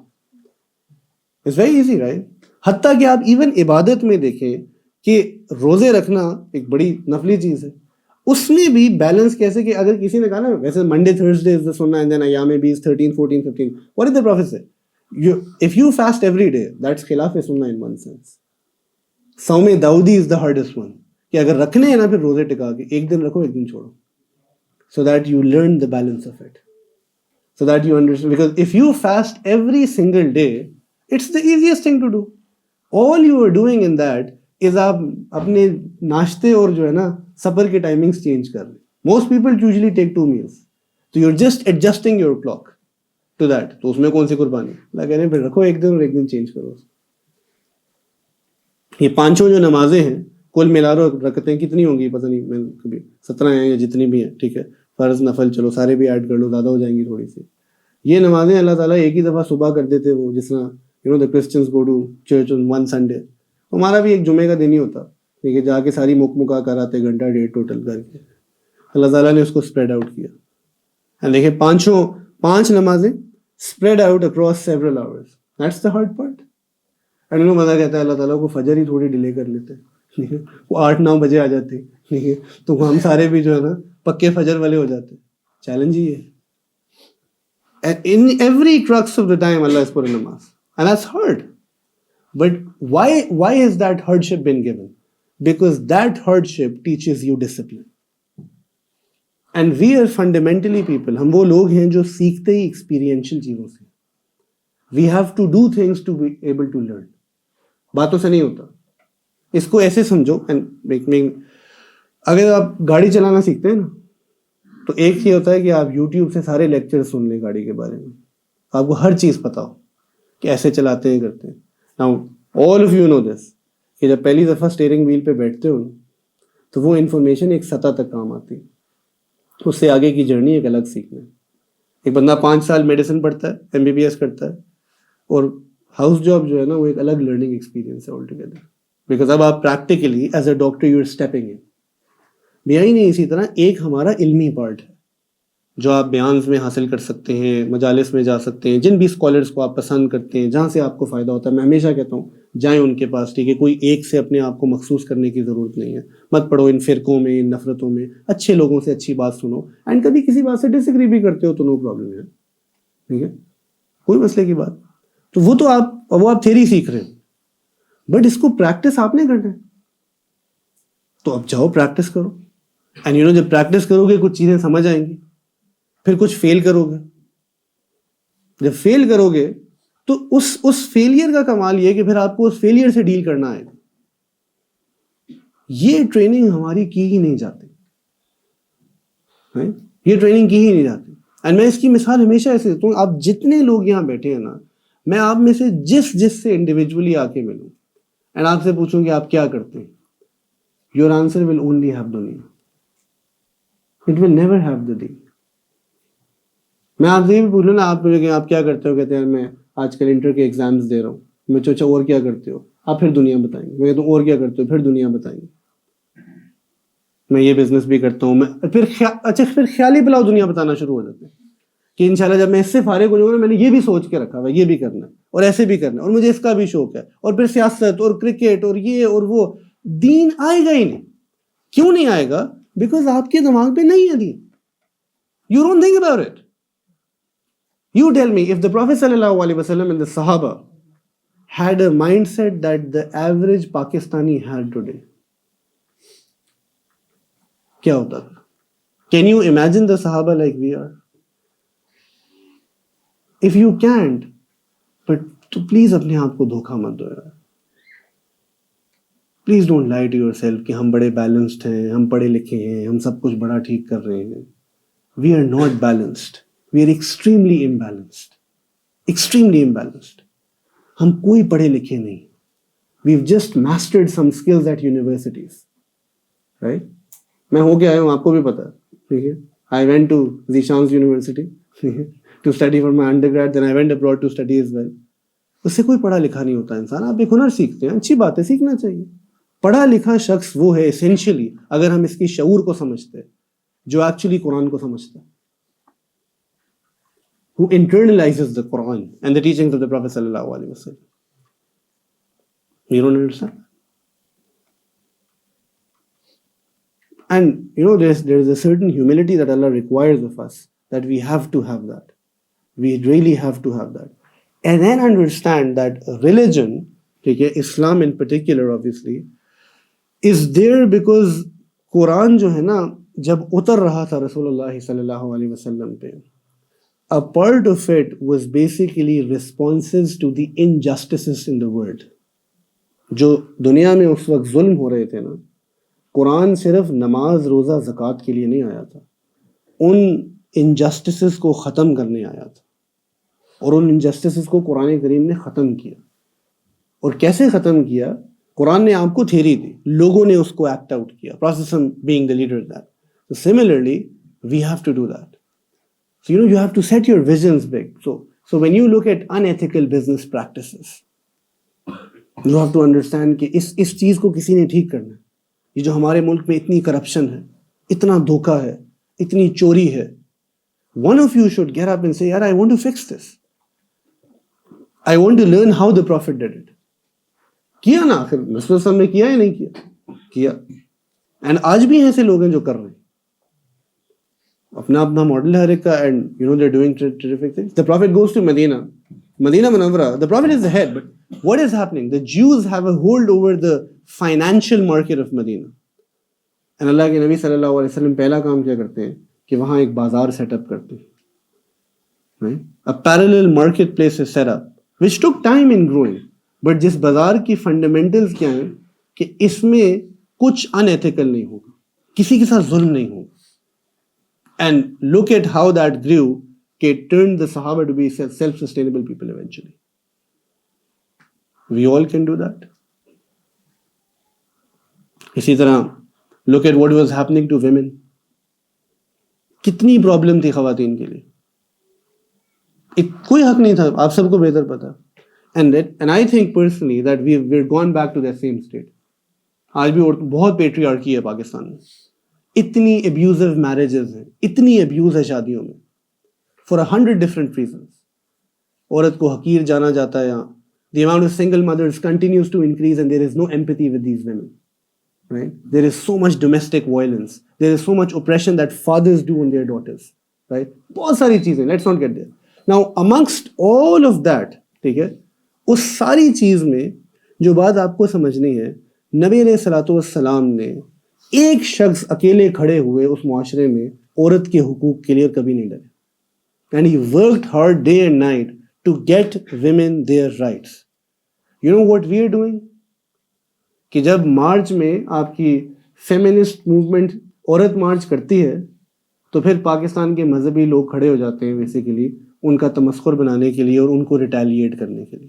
It's very easy, right? حتیٰ کہ آپ ایون عبادت میں دیکھیں کہ روزے رکھنا ایک بڑی نفلی چیز ہے, اس میں بھی بیلنس کیسے, کہ اگر کسی نے کہا نا ویسے منڈے تھرسڈے از دا سنہ, اینڈ دین ایام بیس 13 14 15, what did the prophet say? If you fast every day, that's خلاف سنہ in one sense. صوم داؤدی is the hardest one, کہ اگر رکھنے ہیں نا پھر روزے ٹکا کے ایک دن رکھو ایک دن چھوڑو, so that you learn the balance of it, so that you understand. Because if you fast every single day, it's the easiest thing to do. All you are doing in that is آپ اپنے ناشتے اور جو ہے نا سفر کے timings change کر لیں. Most people usually take 2 meals, so you're just adjusting your clock to that. تو اس میں کون سی قربانی, اللہ کہہ رہے ہیں پھر رکھو ایک دن اور ایک دن چینج کرو. یہ 5 جو نمازیں ہیں کل ملا لو رکعتیں کتنی ہوں گی پتہ نہیں، میں کبھی 17 ہیں یا جتنی بھی ہیں، ٹھیک ہے، فرض نفل چلو سارے بھی ایڈ کر لو، زیادہ ہو جائیں گی تھوڑی سی. یہ نمازیں اللہ تعالیٰ ایک ہی دفعہ صبح کر دیتے، وہ جس طرح the Christians go to church on one Sunday, ہمارا بھی ایک جمعے کا دن ہی ہوتا، ٹھیک ہے، جا کے ساری مکا کر آتے، گھنٹہ ڈیڑھ ٹوٹل کر کے. اللہ تعالیٰ نے اس کو اسپریڈ آؤٹ کیا. دیکھیں 5 نمازیں spread out across several hours, that's the hard part. And مزہ کہتا ہے اللہ تعالیٰ کو فجر ہی تھوڑی ڈیلے کر لیتے، ٹھیک ہے، وہ 8-9 بجے آ جاتے، ٹھیک ہے، تو ہم سارے بھی جو ہے نا پکے فجر والے ہو جاتے. چیلنج ہی ہے. In every crux of the time, Allah has put in namaz, and that's hard. But why has that hardship been given? Because that hardship teaches you discipline. And we are fundamentally people. ہم وہ لوگ ہیں جو سیکھتے ہی experiential چیزوں سے. We have to do things to be able to learn. باتوں سے نہیں ہوتا. اس کو ایسے سمجھو. اگر آپ گاڑی چلانا سیکھتے ہیں نا، تو ایک یہ ہوتا ہے کہ آپ یوٹیوب سے سارے لیکچر سن لیں گاڑی کے بارے میں، آپ کو ہر چیز پتا ہو کہ ایسے چلاتے ہیں کرتے ہیں. Now all of you know this کہ جب پہلی دفعہ اسٹیئرنگ ویل پہ بیٹھتے ہو تو وہ انفارمیشن ایک سطح تک کام آتی ہے، اس سے آگے کی جرنی ایک الگ سیکھنا ہے. ایک بندہ 5 سال میڈیسن پڑھتا ہے، MBBS کرتا ہے، اور ہاؤس جاب جو ہے نا وہ ایک الگ لرننگ ایکسپیرینس ہے آل ٹوگیدر. بیکاز اب آپ practically as a doctor you are stepping in. بیائی نہیں، اسی طرح ایک ہمارا علمی پارٹ ہے جو آپ بیانز میں حاصل کر سکتے ہیں، مجالس میں جا سکتے ہیں، جن بھی اسکالرس کو آپ پسند کرتے ہیں، جہاں سے آپ کو فائدہ ہوتا ہے. میں ہمیشہ کہتا ہوں جائیں ان کے پاس، ٹھیک ہے، کوئی ایک سے اپنے آپ کو مخصوص کرنے کی ضرورت نہیں ہے. مت پڑھو ان فرقوں میں، ان نفرتوں میں. اچھے لوگوں سے اچھی بات سنو، اینڈ کبھی کسی بات سے ڈس ایگری بھی کرتے ہو تو نو پرابلم ہے، ٹھیک ہے، کوئی مسئلے کی بات. تو وہ آپ تھیری سیکھ رہے ہیں، بٹ اس کو پریکٹس آپ نے کرنا ہے. تو اب جاؤ پریکٹس کرو. اینڈ جب پریکٹس کرو گے کچھ چیزیں سمجھ آئیں گی، پھر کچھ فیل کرو گے. جب فیل کرو گے تو اس فیلئر کا کمال یہ کہ پھر آپ کو اس فیلئر سے ڈیل کرنا ہے. یہ ٹریننگ ہماری کی ہی نہیں جاتی، یہ ٹریننگ کی ہی نہیں جاتی. اینڈ میں اس کی مثال ہمیشہ ایسے دیتا ہوں، آپ جتنے لوگ یہاں بیٹھے ہیں نا، میں آپ میں سے جس سے انڈیویجولی آ کے ملوں اینڈ آپ سے پوچھوں کہ آپ کیا کرتے ہیں، your answer will only have دنیا. It will never have the دین. میں آپ سے یہ بھی پوچھ لوں نا، آپ مجھے کہ آپ کیا کرتے ہو، کہتے ہیں میں آج کل انٹر کے ایگزامز دے رہا ہوں. میں اچھا اور کیا کرتے ہو، آپ پھر دنیا بتائیں گے. میں کہتا ہوں اور کیا کرتے ہو، پھر دنیا بتائیں گے. میں یہ بزنس بھی کرتا ہوں. میں پھر خیالی پلاؤ دنیا بتانا شروع ہو جاتے ہیں کہ انشاءاللہ جب میں اس سے فارغ ہو جاؤں گا میں نے یہ بھی سوچ کے رکھا ہوا ہے، یہ بھی کرنا ہے اور ایسے بھی کرنا ہے اور مجھے اس کا بھی شوق ہے. اور پھر سیاست اور کرکٹ اور یہ اور وہ. دین آئے گا ہی نہیں. کیوں نہیں آئے گا؟ بیکاز آپ کے دماغ پہ نہیں ہے دین. You don't think about it. You tell me, if the Prophet sallallahu alaihi wasallam and the Sahaba had a mindset that the average Pakistani had today, کیا ہوتا تھا؟ Can you imagine the Sahaba like we are? If you can't, but تو please اپنے آپ کو دھوکہ مت دو یار. Please don't lie to yourself کہ ہم بڑے بیلنسڈ ہیں، ہم پڑھے لکھے ہیں، ہم سب کچھ بڑا ٹھیک کر رہے ہیں. We are not balanced. We are extremely imbalanced. Extremely imbalanced. ہم کوئی پڑھے لکھے نہیں. We've just mastered some skills at universities. Right? میں ہو کے آیا ہوں، آپ کو بھی پتا ہے. ٹھیک ہے. I went to Zishan's University to study for my undergrad. Then I went abroad to study as well. اس سے کوئی پڑھا لکھا نہیں ہوتا انسان. آپ ایک ہنر سیکھتے ہیں، اچھی بات ہے، سیکھنا چاہیے. پڑھا لکھا شخص وہ ہے essentially، اگر ہم اس کی شعور کو سمجھتے ہیں، جو ایکچولی قرآن کو سمجھتا ہے، who internalizes the Quran and the teachings of the Prophet sallallahu alaihi wasallam. You don't understand? And there is a certain humility that Allah requires of us, that we have to have that. We really have to have that. And then understand that religion, okay, Islam in particular obviously, is there because قرآن جو ہے نا جب اتر رہا تھا رسول اللہ صلی اللہ علیہ وسلم پہ، a part of it was basically responses to the injustices in the world. جو دنیا میں اس وقت ظلم ہو رہے تھے نا، قرآن صرف نماز روزہ زکوٰۃ کے لیے نہیں آیا تھا، ان انجسٹسز کو ختم کرنے آیا تھا. اور ان انجسٹسز کو قرآن کریم نے ختم کیا. اور کیسے ختم کیا؟ قرآن نے آپ کو تھیری دی, لوگوں نے اس کو ایکٹ آؤٹ کیا, Prophet being the leader of that. So similarly, we have to do that. So you have to set your visions big. So when you look at unethical business practices, you have to understand کہ اس چیز کو کسی نے ٹھیک کرنا ہے. یہ جو ہمارے ملک میں اتنی کرپشن ہے, اتنا دھوکہ ہے, اتنی چوری ہے, one of you should get up and say, yaar, I want to fix this. I want to learn how the Prophet did it. کیا نا آخر رسول صلی اللہ علیہ وسلم نے کیا یا نہیں کیا. اینڈ آج بھی ایسے لوگ ہیں جو کر رہے ہیں, اپنا اپنا ماڈل ہے ہر ایک کا, and they're doing terrific things. The Prophet goes to Medina Munawwara. The Prophet is the head, but what is happening? The Jews have a hold over the financial market of Medina. And اللہ کے نبی صلی اللہ علیہ وسلم پہلا کام کیا کرتے ہیں کہ وہاں ایک بازار سیٹ اپ کرتے ہیں. A parallel marketplace is set up, which took time in growing. But جس بازار کی فنڈامنٹلز کیا ہیں کہ اس میں کچھ ان ایتھیکل نہیں ہوگا, کسی کے ساتھ ظلم نہیں ہوگا. And look at how that grew کہ it turned the Sahaba to be self-sustainable people eventually. We all can do that. اسی طرح look at what was happening to women. کتنی پرابلم تھی خواتین کے لیے, کوئی حق نہیں تھا, آپ سب کو بہتر پتا. And I think personally that we're gone back to that same state. آج بھی بہت پیٹریارکی ہے پاکستان میں, اتنی ابیوزو میرجز ہیں, اتنی ابیوز ہے شادیوں میں for 100 different reasons. عورت کو حقیر جانا جاتا ہے یہاں. The amount of single mothers continues to increase and there is no empathy with these women. Right? There is so much domestic violence. There is so much oppression that fathers do on their daughters. Right? بہت ساری چیزیں. Let's not get there. Now amongst all of that, ٹھیک ہے, اس ساری چیز میں جو بات آپ کو سمجھنی ہے, نبی علیہ الصلوۃ والسلام نے ایک شخص اکیلے کھڑے ہوئے اس معاشرے میں عورت کے حقوق کے لیے کبھی نہیں ڈرے. And he worked hard day and night to get women their rights. You know what we are doing, کہ جب مارچ میں آپ کی فیمنسٹ موومنٹ عورت مارچ کرتی ہے تو پھر پاکستان کے مذہبی لوگ کھڑے ہو جاتے ہیں بیسیکلی ان کا تمسخر بنانے کے لیے اور ان کو ریٹیلیٹ کرنے کے لیے.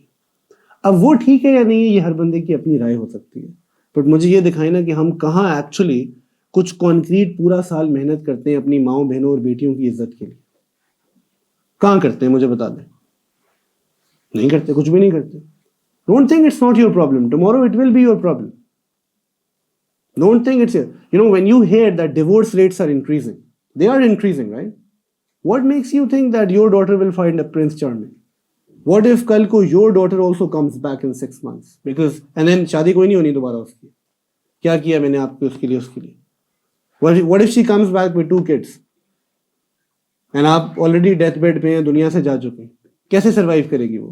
اب وہ ٹھیک ہے یا نہیں, یہ ہر بندے کی اپنی رائے ہو سکتی ہے, بٹ مجھے یہ دکھائیں نا کہ ہم کہاں ایکچولی کچھ کانکریٹ پورا سال محنت کرتے ہیں اپنی ماؤں بہنوں اور بیٹیوں کی عزت کے لیے. کہاں کرتے ہیں مجھے بتا دیں. نہیں کرتے, کچھ بھی نہیں کرتے. Don't think it's not your problem, tomorrow it will be your problem. Don't think it's you know when you hear that divorce rates are increasing, they are increasing, right? What makes you think that your daughter will find a Prince Charming? What if kal ko your daughter also comes back in 6 months? Because and then شادی کوئی نہیں ہونی دوبارہ اس کی. کیا کیا میں نے آپ کو اس کے لیے. What if she comes back with 2 kids and آپ already death bed پہ ہیں, دنیا سے جا چکے ہیں, کیسے سروائیو کرے گی وہ؟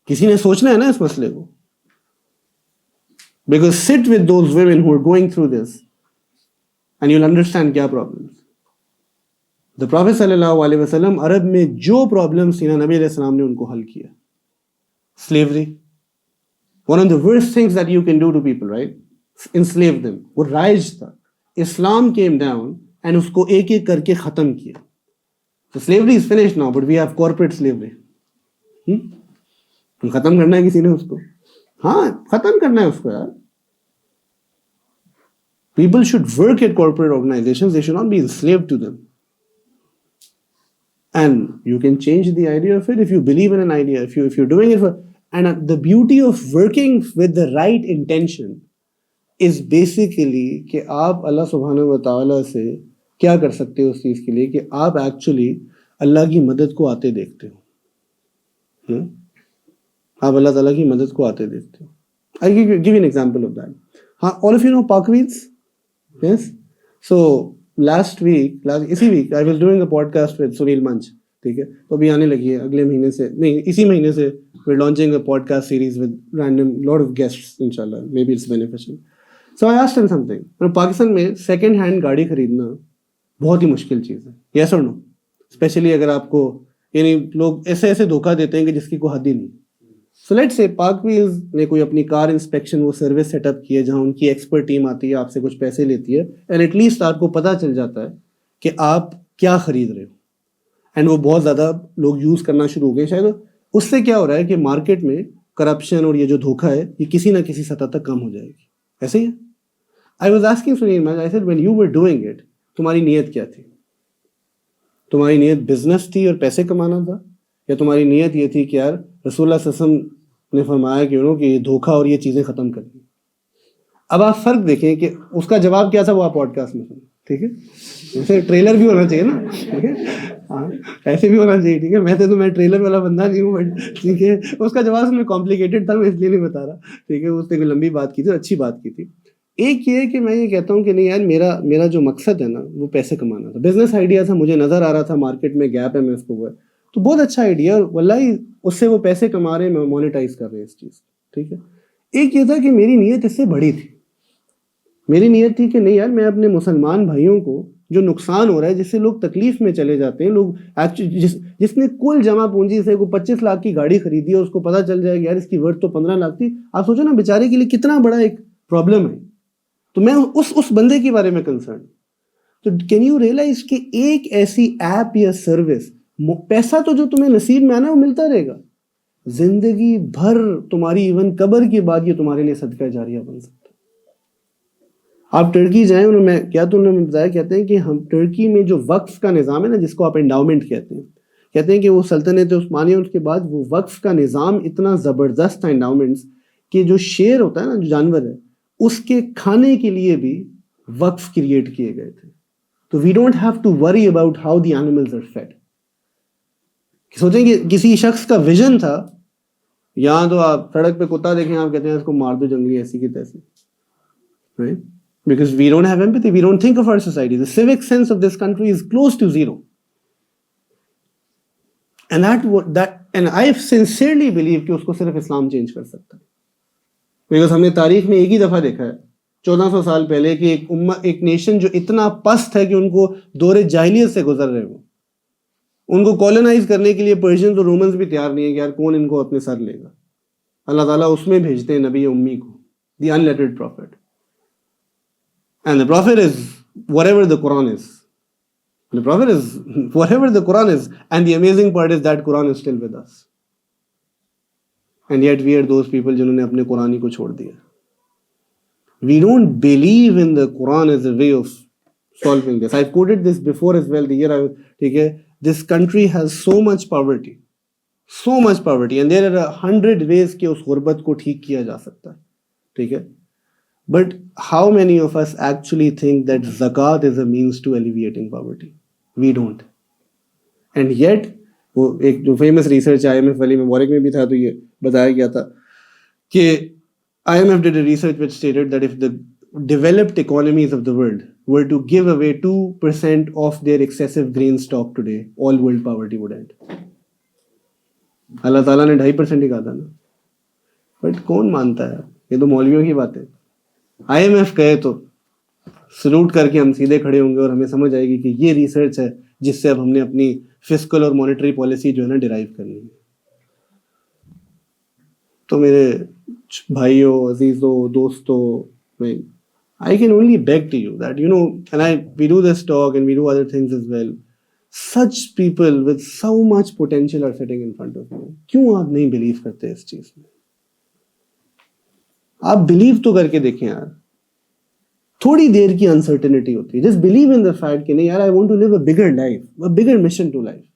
کسی نے سوچنا ہے نا اس مسئلے کو. Because sit with those women who are going through this and you'll understand کیا problems. The Prophet صلی اللہ علیہ وسلم عرب میں جو problems تھی نا, نبی علیہ السلام نے ان کو حل کیا. Slavery, one of the worst things that you can do to people, right? Enslave them. وہ رائج تھا. Islam came down and اس کو ایک ایک کر کے ختم کیا. So slavery is finished now, but we have corporate slavery. ختم کرنا ہے کسی نے اس کو. ہاں ختم کرنا ہے اس کو یار. People should work at corporate organizations. They should not be enslaved to them. And you can change the idea of it if you believe in an idea. If you're doing it for, and the beauty of working with the right intention is basically کہ آپ اللہ سبحانہ و تعالیٰ سے کیا کر سکتے ہو اس چیز کے لیے کہ آپ ایکچولی اللہ کی مدد کو آتے دیکھتے ہو. آپ اللہ تعالیٰ کی مدد کو آتے دیکھتے ہو. I'll give you an example of that. All of you know Parkweeds? Yes. So اسی week I was doing a podcast with Sunil Manch. ٹھیک ہے, تو ابھی آنے لگی ہے اگلے مہینے سے, نہیں اسی مہینے سے we're launching a podcast series with random lot of guests inshallah. Maybe it's beneficial. So I asked him something. Pakistan میں سیکنڈ ہینڈ گاڑی خریدنا بہت ہی مشکل چیز ہے. Yes or no? اسپیشلی اگر آپ کو یعنی لوگ ایسے دھوکہ دیتے ہیں کہ جس کی کوئی حد ہی نہیں. So let's say Parkweeds نے کوئی اپنی کار انسپیکشن وہ سروس سیٹ اپ کی ہے جہاں ان کی ایکسپرٹ ٹیم آتی ہے, آپ سے کچھ پیسے لیتی ہے, اینڈ ایٹ لیسٹ آپ کو پتہ چل جاتا ہے کہ آپ کیا خرید رہے ہو. اینڈ وہ بہت زیادہ لوگ یوز کرنا شروع ہو گئے. شاید اس سے کیا ہو رہا ہے کہ مارکیٹ میں کرپشن اور یہ جو دھوکا ہے یہ کسی نہ کسی سطح تک کم ہو جائے گی. ایسے ہی ہے. I was asking Sunil, I said, when you were doing it, تمہاری نیت کیا تھی؟ تمہاری نیت بزنس تھی اور پیسے کمانا تھا، یا تمہاری نیت یہ تھی کہ یار رسول اللہ صلی اللہ علیہ وسلم نے فرمایا کہ یہ دھوکا اور یہ چیزیں ختم کرنی. اب آپ فرق دیکھیں کہ اس کا جواب کیا تھا، وہ آپ پوڈ کاسٹ میں سنیں. ٹھیک ہے، ویسے ٹریلر بھی ہونا چاہیے نا. ٹھیک ہے، ہاں ایسے بھی ہونا چاہیے. ٹھیک ہے، میں ٹریلر والا بندہ نہیں ہوں، بٹ ٹھیک ہے اس کا جواب میں کمپلیکیٹڈ تھا، میں اس لیے نہیں بتا رہا. ٹھیک ہے، اس نے کوئی لمبی بات کی تھی، اچھی بات کی تھی. ایک یہ ہے کہ میں یہ کہتا ہوں کہ نہیں یار میرا جو مقصد ہے نا وہ پیسے کمانا تھا. بزنس آئیڈیا تھا، مجھے نظر آ رہا تھا مارکیٹ میں گیپ ہے، میں اس کو وہ تو بہت اچھا آئیڈیا، واللہ اس سے وہ پیسے کما رہے ہیں، مونیٹائز کر رہے ہیں اس چیز. ٹھیک ہے، ایک یہ تھا کہ میری نیت اس سے بڑی تھی. میری نیت تھی کہ نہیں یار میں اپنے مسلمان بھائیوں کو جو نقصان ہو رہا ہے، جس سے لوگ تکلیف میں چلے جاتے ہیں، لوگ جس نے کل جمع پونجی سے کوئی 25 لاکھ کی گاڑی خریدی ہے، اس کو پتہ چل جائے گا یار اس کی ورتھ تو 15 لاکھ تھی. آپ سوچو نا بیچارے کے لیے کتنا بڑا ایک پرابلم ہے. تو میں اس بندے کے بارے میں کنسرن. تو کین یو ریئلائز کہ ایک ایسی ایپ یا سروس، پیسہ تو جو تمہیں نصیب میں آنا ہے وہ ملتا رہے گا زندگی بھر، تمہاری ایون قبر کے بعد یہ تمہارے لیے صدقہ جاریہ بن سکتا ہے. آپ ٹرکی جائیں، انہوں نے بتایا، کہتے ہیں کہ ہم ٹرکی میں جو وقف کا نظام ہے نا، جس کو آپ انڈاؤمنٹ کہتے ہیں کہ وہ سلطنت عثمانیہ کے بعد وہ وقف کا نظام اتنا زبردست تھا انڈاؤمنٹس، کہ جو شیر ہوتا ہے نا، جو جانور ہے، اس کے کھانے کے لیے بھی وقف کریٹ کیے گئے تھے. تو we don't have to worry about how the animals are fed. سوچیں کہ کسی شخص کا ویژن تھا، یہاں تو آپ سڑک پہ کتا دیکھیں، آپ کہتے ہیں اس کو مار دو جنگلی ایسی کی تیسی. Right? Because we don't have empathy, we don't think of our society. The civic sense of this country is close to zero. And I sincerely believe کہ اس کو صرف اسلام چینج کر سکتا ہے. Because ہم نے تاریخ میں ایک ہی دفعہ دیکھا ہے 1400 سال پہلے کہ ایک نیشن جو اتنا پست ہے کہ ان کو دور جاہلیت سے گزر رہے ہوں، ان کو کالونائز کرنے کے لیے پرشینز اور رومنز بھی تیار نہیں ہے کہ یار کون ان کو اپنے سر لے گا. اللہ تعالیٰ اس میں بھیجتے ہیں نبی امی کو، the unlettered prophet. And the prophet is whatever the Quran is. The prophet is whatever the Quran is. And the amazing part is that Quran is still with us. And yet we are those people جنہوں نے اپنے قرآن ہی کو چھوڑ دیا. We don't believe in the Quran as a way of solving this. I've quoted this before as well. ٹھیک ہے, this country has so much poverty. And there are 100 ways کہ اس غربت کو ٹھیک کیا جا سکتا ہے. ٹھیک ہے. But how many of us actually think that zakat is a means to alleviating poverty? We don't. And yet, وہ ایک جو فیمس ریسرچ IMF والی مبارک میں بھی تھا، تو یہ بتایا گیا تھا کہ IMF did a research which stated that if the developed economies of the world were to give away 2% of their excessive grain stock today, all world poverty would end. اللہ تعالیٰ نے 2.5% ہی کہا تھا نا. بٹ کون مانتا ہے؟ یہ تو مولویوں کی بات ہے. IMF کہے تو سلوٹ کر کے ہم سیدھے کھڑے ہوں گے اور ہمیں سمجھ آئے گی کہ یہ ریسرچ ہے جس سے اب ہم نے اپنی فسکل اور مانیٹری پالیسی جو ہے نا ڈرائیو کرنی ہے. تو میرے بھائیوں، عزیزوں، دوستوں، I can only beg to you that, and we do this talk and we do other things as well. Such people with so much potential are sitting in front of you. کیوں آپ نہیں blue کرتے اس چیز میں؟ آپ blue تو کر کے دیکھیں یار. تھوڑی دیر کی انسرٹنٹی ہوتی ہے. Just believe in the fact کہ نہیں یار، I want to live a bigger life, a bigger mission to life.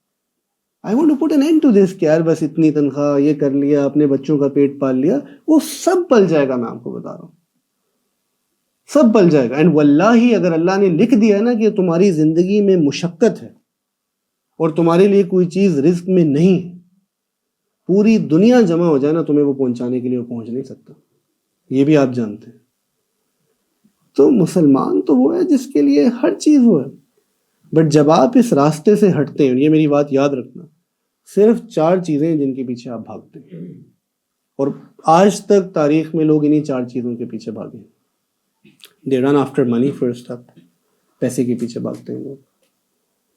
I want to put an end to this کہ یار بس اتنی تنخواہ، یہ کر لیا، اپنے بچوں کا پیٹ پال لیا. وہ سب پل جائے گا، میں آپ کو بتا رہا ہوں، سب پل جائے گا. اینڈ واللہ اگر اللہ نے لکھ دیا ہے نا کہ تمہاری زندگی میں مشقت ہے اور تمہارے لیے کوئی چیز رزق میں نہیں ہے، پوری دنیا جمع ہو جائے نا تمہیں وہ پہنچانے کے لیے، وہ پہنچ نہیں سکتا. یہ بھی آپ جانتے ہیں. تو مسلمان تو وہ ہے جس کے لیے ہر چیز وہ ہے. بٹ جب آپ اس راستے سے ہٹتے ہیں، یہ میری بات یاد رکھنا، صرف 4 چیزیں ہیں جن کے پیچھے آپ بھاگتے ہیں، اور آج تک تاریخ میں لوگ انہی 4 چیزوں کے پیچھے بھاگے ہیں. They run after money first up. پیسے کے پیچھے بھاگتے ہیں لوگ.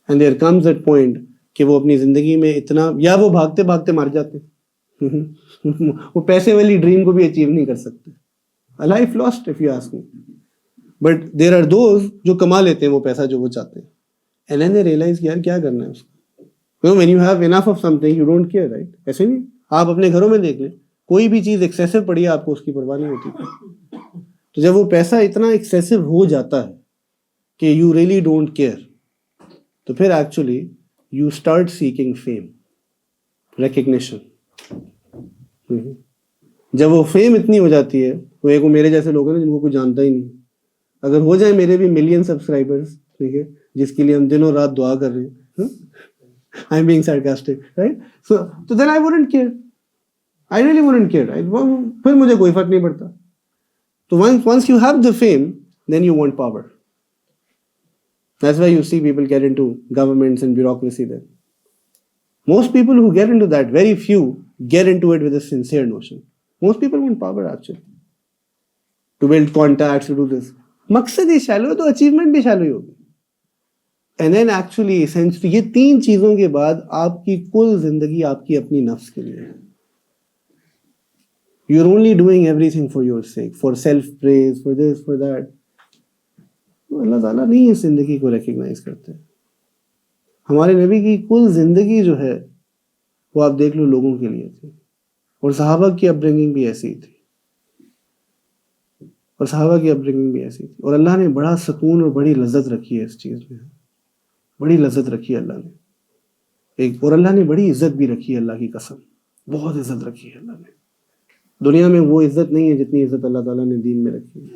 And there comes that point کہ وہ اپنی زندگی میں اتنا، یا وہ بھاگتے بھاگتے مر جاتے ہیں. وہ پیسے والی ڈریم کو بھی اچیو نہیں کر سکتے. A life lost if you ask me. But there are those جو کما لیتے ہیں وہ پیسہ جو وہ چاہتے ہیں. And then they realize کہ یار کیا کرنا ہے اس کو. When you have enough of something, you don't care, right? ایسے نہیں. آپ اپنے گھروں میں دیکھ لیں، کوئی بھی چیز ایکسیسو پڑی ہے آپ کو اس کی پرواہ نہیں ہوتی تھی. تو جب وہ پیسہ اتنا ایکسیسو ہو جاتا ہے کہ یو ریئلی ڈونٹ کیئر, تو پھر actually you start seeking fame, recognition. جب وہ فیم اتنی ہو جاتی ہے, وہ ایک میرے جیسے لوگ ہیں نا جن کو کوئی جانتا ہی نہیں, اگر ہو جائے میرے بھی ملین سبسکرائبرز, ٹھیک ہے, جس کے لیے ہم دنوں رات دعا کر رہے ہیں, I am being sarcastic, right, so then I wouldn't care. I really wouldn't care. پھر مجھے کوئی فرق نہیں پڑتا. تو once you have the fame, then you want power. That's why you see people get into governments and bureaucracy then. Most people who get into that, very few get into it with a sincere notion. Most people want power actually. To build contacts, to do this. مقصد ہی shallow ہے تو achievement بھی shallow ہی ہوگی. And then actually یہ تین چیزوں کے بعد آپ کی کل زندگی آپ کی اپنی نفس کے لیے ہے. You're only doing everything for your sake, for self praise, for this, for that. اللہ تعالیٰ نہیں اس زندگی کو ریکگنائز کرتے. ہمارے نبی کی کل زندگی جو ہے وہ آپ دیکھ لو لوگوں کے لیے تھی, اور صحابہ کی اپ برنگنگ بھی ایسی تھی, اور اللہ نے بڑا سکون اور بڑی لذت رکھی ہے اس چیز میں, بڑی لذت رکھی ہے اللہ نے اور اللہ نے بڑی عزت بھی رکھی ہے, اللہ کی قسم بہت عزت رکھی ہے اللہ نے. دنیا میں وہ عزت نہیں ہے جتنی عزت اللہ تعالیٰ نے دین میں رکھی ہے.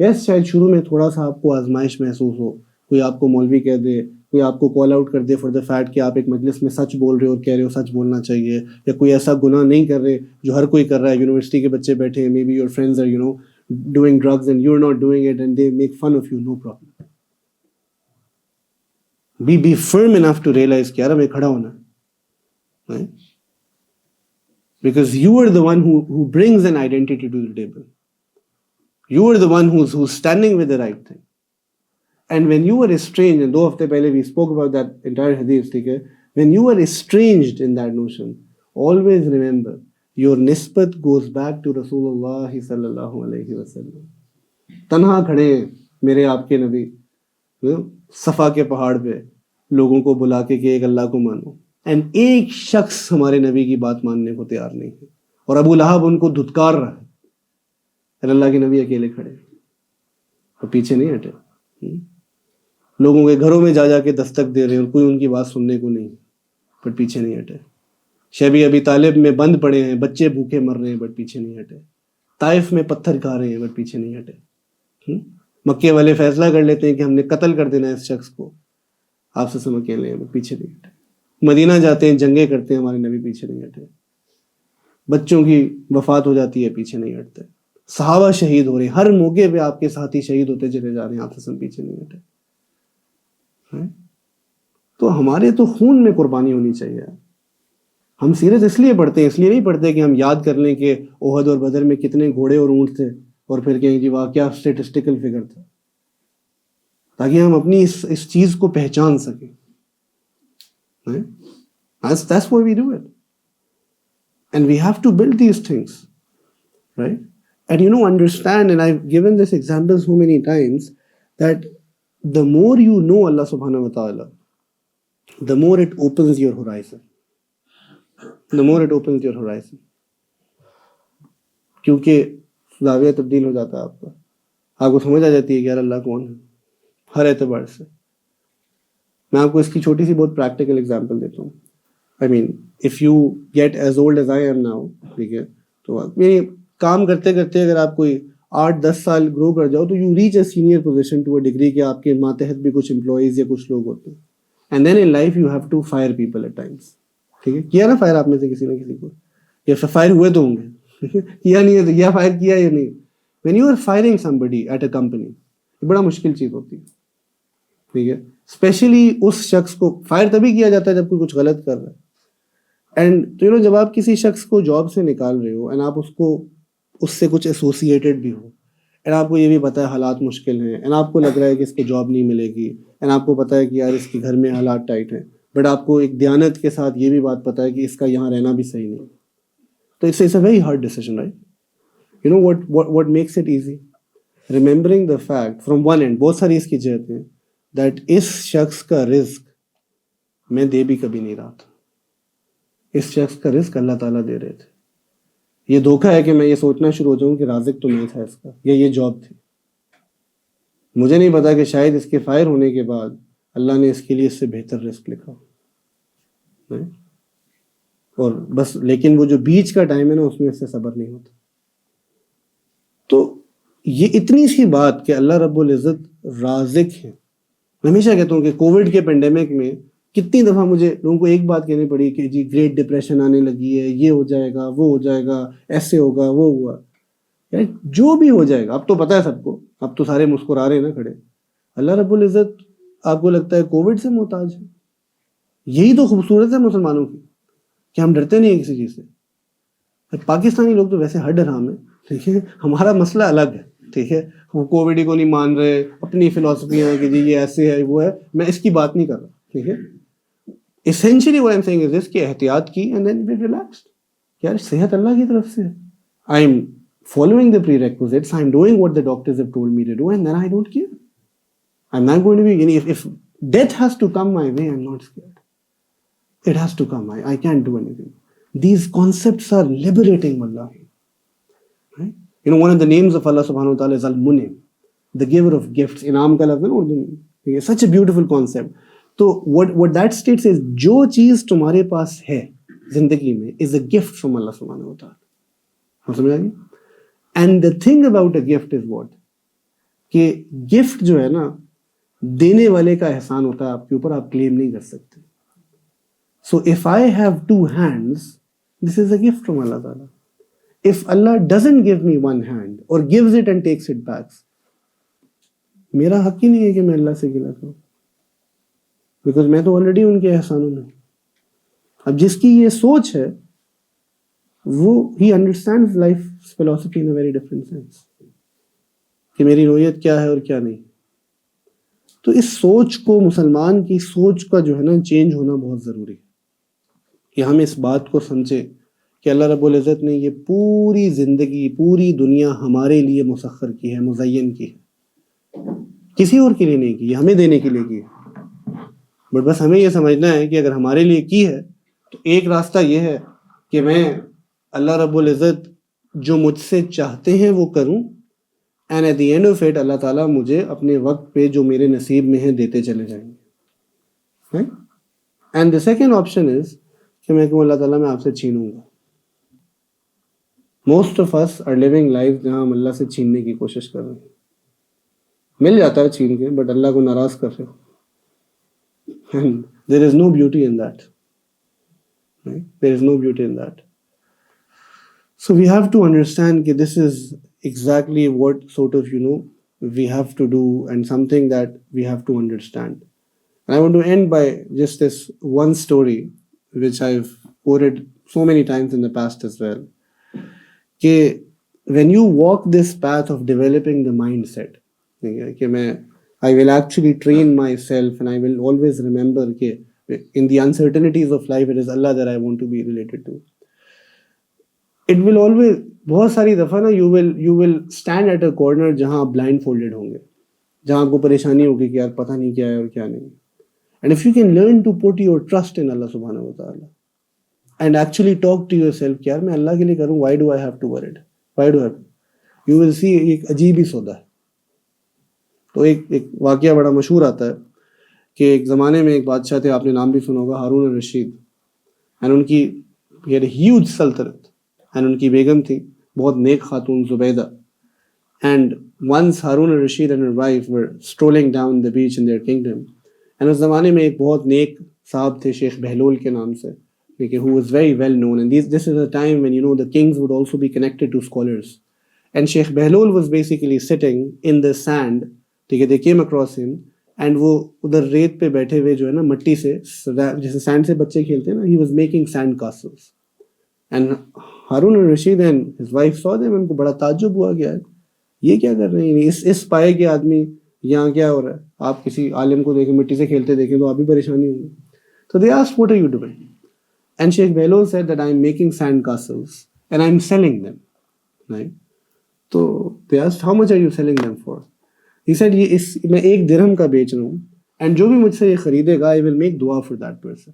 یس, شاید شروع میں تھوڑا سا آپ کو آزمائش محسوس ہو, کوئی آپ کو مولوی کہہ دے, کوئی آپ کو کال آؤٹ کر دے فار دا فیکٹ کہ آپ ایک مجلس میں سچ بول رہے ہو اور کہہ رہے ہو سچ بولنا چاہیے, یا کوئی ایسا گناہ نہیں کر رہے جو ہر کوئی کر رہا ہے. یونیورسٹی کے بچے بیٹھے ہیں, maybe your friends are doing drugs and you're not doing it and they make fun of you, no problem. Be firm enough to realize کہ یار ہمیں کھڑا ہونا ہے, right? Because you are the one who brings an identity to the table. You are the one who's standing with the right thing. And when you are estranged, and 2 ہفتے پہلے we spoke about that entire hadith, ٹھیک ہے, when you are estranged in that notion, always remember your nisbat goes back to Rasulullah sallallahu alayhi wasallam. تنہا کھڑے ہیں میرے آپ کے نبی صفا کے پہاڑ پہ لوگوں کو بلا کے کہ ایک اللہ کو مانو, اینڈ ایک شخص ہمارے نبی کی بات ماننے کو تیار نہیں ہے, اور ابو لہب ان کو دھتکار رہا ہے, اور اللہ کے نبی اکیلے کھڑے اور پیچھے نہیں ہٹے. لوگوں کے گھروں میں جا جا کے دستک دے رہے ہیں اور کوئی ان کی بات سننے کو نہیں, پر پیچھے نہیں ہٹے. شیبی ابی طالب میں بند پڑے ہیں, بچے بھوکے مر رہے ہیں, بٹ پیچھے نہیں ہٹے. طائف میں پتھر کھا رہے ہیں, بٹ پیچھے نہیں ہٹے. مکے والے فیصلہ کر لیتے ہیں کہ ہم نے قتل کر دینا ہے اس شخص کو, آپ سے سم اکیلے ہیں, بٹ پیچھے نہیں ہٹے. مدینہ جاتے ہیں, جنگیں کرتے ہیں, ہمارے نبی پیچھے نہیں ہٹے. بچوں کی وفات ہو جاتی ہے, پیچھے نہیں ہٹتے. صحابہ شہید ہو رہے ہیں, ہر موقع پہ آپ کے ساتھی شہید ہوتے چلے جا رہے ہیں, آپ سے سم پیچھے نہیں ہٹے. تو ہمارے تو خون میں قربانی ہونی چاہیے. ہم سیرت اس لیے پڑھتے ہیں, اس لیے نہیں پڑھتے کہ ہم یاد کر لیں کہ احد اور بدر میں کتنے گھوڑے اور اونٹ تھے, اور پھر کہیں جی واہ کیا اسٹیٹسٹیکل فگر تھا, تاکہ ہم اپنی اس چیز کو پہچان سکیں. That's why we do it. And we have to build these things, right? And understand, and I've given this example so many times, that the more you know Allah subhanahu wa ta'ala, the more it opens your horizon. کیونکہ زاویہ تبدیل ہو جاتا ہے آپ کا, آپ کو سمجھ آ جاتی ہے کہ یار اللہ کون ہے ہر اعتبار سے. میں آپ کو اس کی چھوٹی سی بہت پریکٹیکل ایگزامپل دیتا ہوں. I mean, if you get as old as I am now, ٹھیک ہے, تو کام کرتے کرتے اگر آپ کوئی 8-10 سال گرو کر جاؤ تو you reach a senior position to a degree کہ آپ کے ماتحت بھی کچھ امپلائیز یا کچھ لوگ ہوتے ہیں. And then in life you have to fire people at times. ٹھیک ہے, کیا نا فائر آپ میں سے کسی نہ کسی کو, یا فائر ہوئے تو ہوں گے, کیا نہیں ہے تو یا فائر کیا یا نہیں. When you are firing somebody at a company, یہ بڑا مشکل چیز ہوتی ہے. ٹھیک ہے, اسپیشلی اس شخص کو فائر تبھی کیا جاتا ہے جب کوئی کچھ غلط کر رہا ہے. اینڈ جب آپ کسی شخص کو جاب سے نکال رہے ہو, اینڈ آپ اس سے کچھ ایسوسیٹیڈ بھی ہو, اینڈ آپ کو یہ بھی پتہ ہے حالات مشکل ہیں, اینڈ آپ کو لگ رہا ہے کہ اس کو جاب نہیں ملے گی, اینڈ آپ کو پتہ ہے کہ یار اس کے گھر میں حالات ٹائٹ ہیں, بٹ آپ کو ایک دیانت کے ساتھ یہ بھی بات پتہ ہے کہ اس کا یہاں رہنا بھی صحیح نہیں, تو it's a very hard decision, right. what makes it easy? Remembering the fact from one end, بہت ساری اس کی جہت ہیں, that اس شخص کا رزق میں دے بھی کبھی نہیں رہا تھا. اس شخص کا رزق اللہ تعالیٰ دے رہے تھے. یہ دھوکہ ہے کہ میں یہ سوچنا شروع ہو جاؤں کہ رازق تو میں تھا اس کا، یا یہ جاب تھی. مجھے نہیں پتا کہ شاید اس کے فائر ہونے کے بعد اللہ نے اس کے لیے اس سے بہتر رزق لکھا ہو. اور بس لیکن وہ جو بیچ کا ٹائم ہے نا اس میں اس سے صبر نہیں ہوتا. تو یہ اتنی سی بات کہ اللہ رب العزت رازق ہے. میں ہمیشہ کہتا ہوں کہ کووڈ کے پینڈیمک میں کتنی دفعہ مجھے لوگوں کو ایک بات کہنی پڑی کہ جی گریٹ ڈپریشن آنے لگی ہے، یہ ہو جائے گا، وہ ہو جائے گا، ایسے ہوگا، وہ ہوا. یار جو بھی ہو جائے گا، اب تو پتہ ہے سب کو، اب تو سارے مسکرا رہے ہیں نا کھڑے. اللہ رب العزت آپ کو لگتا ہے کووڈ سے محتاج ہے؟ یہی تو خوبصورت ہے مسلمانوں کی کہ ہم ڈرتے نہیں ہیں کسی چیز سے. پاکستانی لوگ تو ویسے ہر حرام ہے، ٹھیک ہے، ہمارا مسئلہ الگ ہے، ٹھیک ہے. وہ کووڈ کو نہیں مان رہے، اپنی فلسفیاں ہیں کہ جی یہ ایسے ہے وہ ہے، میں اس کی بات نہیں کر رہا، ٹھیک ہے. essentially what I'm saying is this کہ احتیاط کی and then be relaxed. یار صحت اللہ کی طرف سے ہے. I'm following the prerequisites, I'm doing what the doctors have told me to do, and then I don't care. I'm not going to be, if death has to come my way, I'm not scared. It has to come. I can't do anything. These concepts are liberating, wallahi. Right? You know, one of the names of Allah subhanahu wa ta'ala is Al-Munim, the giver of gifts. Inam ka lafz hai na Urdu mein. Such a beautiful concept. So what that states is, جو چیز تمہارے پاس ہے زندگی میں is a gift from Allah subhanahu wa ta'ala. سمجھ آ گئی؟ And the thing about a gift is what? کہ gift جو ہے نا دینے والے کا احسان ہوتا ہے آپ کے اوپر، آپ کلیم نہیں کر سکتے. So if I have two hands, this is a gift from Allah ta'ala. If Allah doesn't give me one hand or gives it and takes it back, میرا حق ہی نہیں ہے کہ میں اللہ سے گلا کروں، بیکاز میں تو آلریڈی ان کے احسانوں میں. اب جس کی یہ سوچ ہے وہ ہی understands life philosophy in a very different sense کہ میری نوعیت کیا ہے اور کیا نہیں. تو اس سوچ کو، مسلمان کی سوچ کا جو ہے نا چینج ہونا بہت ضروری ہے کہ ہم اس بات کو سمجھیں کہ اللہ رب العزت نے یہ پوری زندگی، پوری دنیا ہمارے لیے مسخر کی ہے، مزین کی ہے، کسی اور کے لیے نہیں کی، یہ ہمیں دینے کے لیے کی ہے. بٹ بس ہمیں یہ سمجھنا ہے کہ اگر ہمارے لیے کی ہے تو ایک راستہ یہ ہے کہ میں اللہ رب العزت جو مجھ سے چاہتے ہیں وہ کروں، and at the end of it اللہ تعالیٰ مجھے اپنے وقت پہ جو میرے نصیب میں ہیں دیتے چلے جائیں گے. And the second option is کہ میں کہوں اللہ تعالیٰ میں آپ سے چھینوں گا. Most of us are living life جہاں ہم اللہ سے چھیننے کی کوشش کر رہے ہیں. مل جاتا ہے چھین کے، بٹ اللہ کو ناراض کر رہے ہو. And there is no beauty in that. Right? There is no beauty in that. So we have to understand that this is exactly what sort of, we have to do, and something that we have to understand. And I want to end by just this one story, which I've quoted so many times in the past as well. That when you walk this path of developing the mindset, I will actually train myself, and I will always remember that in the uncertainties of life, it is Allah that I want to be related to. It will always, بہت ساری دفعہ نا you will stand at a corner جہاں آپ blind folded ہوں گے، جہاں آپ کو پریشانی ہوگی کہ یار پتہ نہیں کیا ہے اور کیا نہیں. And if you can learn to put your trust in Allah subhanahu wa ta'ala and actually talk to yourself کہ یار میں اللہ کے لیے کروں, why do I have to worry? Why do I have to? You will see ایک عجیب ہی سودا ہے. تو ایک واقعہ بڑا مشہور آتا ہے کہ ایک زمانے میں ایک بادشاہ تھے، آپ نے نام بھی سنا ہوگا، ہارون الرشید. اینڈ ان کی ہیوج سلطنت، اینڈ ان کی بیگم تھی بہت نیک خاتون Zubaida. And once Harun al Rashid and her wife were strolling down the beach in their kingdom. And اس زمانے میں ایک بہت نیک صاحب تھے شیخ بہلول کے نام سے، who was very well known. And this is a time when the kings would also be connected to scholars. And Sheikh Behlul was basically sitting in the sand. They came across him, and وہ ادھر ریت پہ بیٹھے ہوئے جو ہے نا مٹی سے، جیسے سینڈ سے بچے کھیلتے ہیں نا، he was making sand castles. And Haroon Rashid and his wife saw them. ان کو بڑا تعجب ہوا کہ یہ کیا کر رہے ہیں، اس پائے کے آدمی یہاں کیا ہو رہا ہے. آپ کسی عالم کو دیکھیں مٹی سے کھیلتے دیکھیں تو آپ بھی پریشانی ہوگی. So they asked, what are you doing? And Sheikh Behlul said that I'm making sand castles and I'm selling them. Right? So they asked, how much are you selling them for? He said, میں 1 درہم کا بیچ رہا ہوں، and جو بھی مجھ سے یہ خریدے گا I will make dua for that person.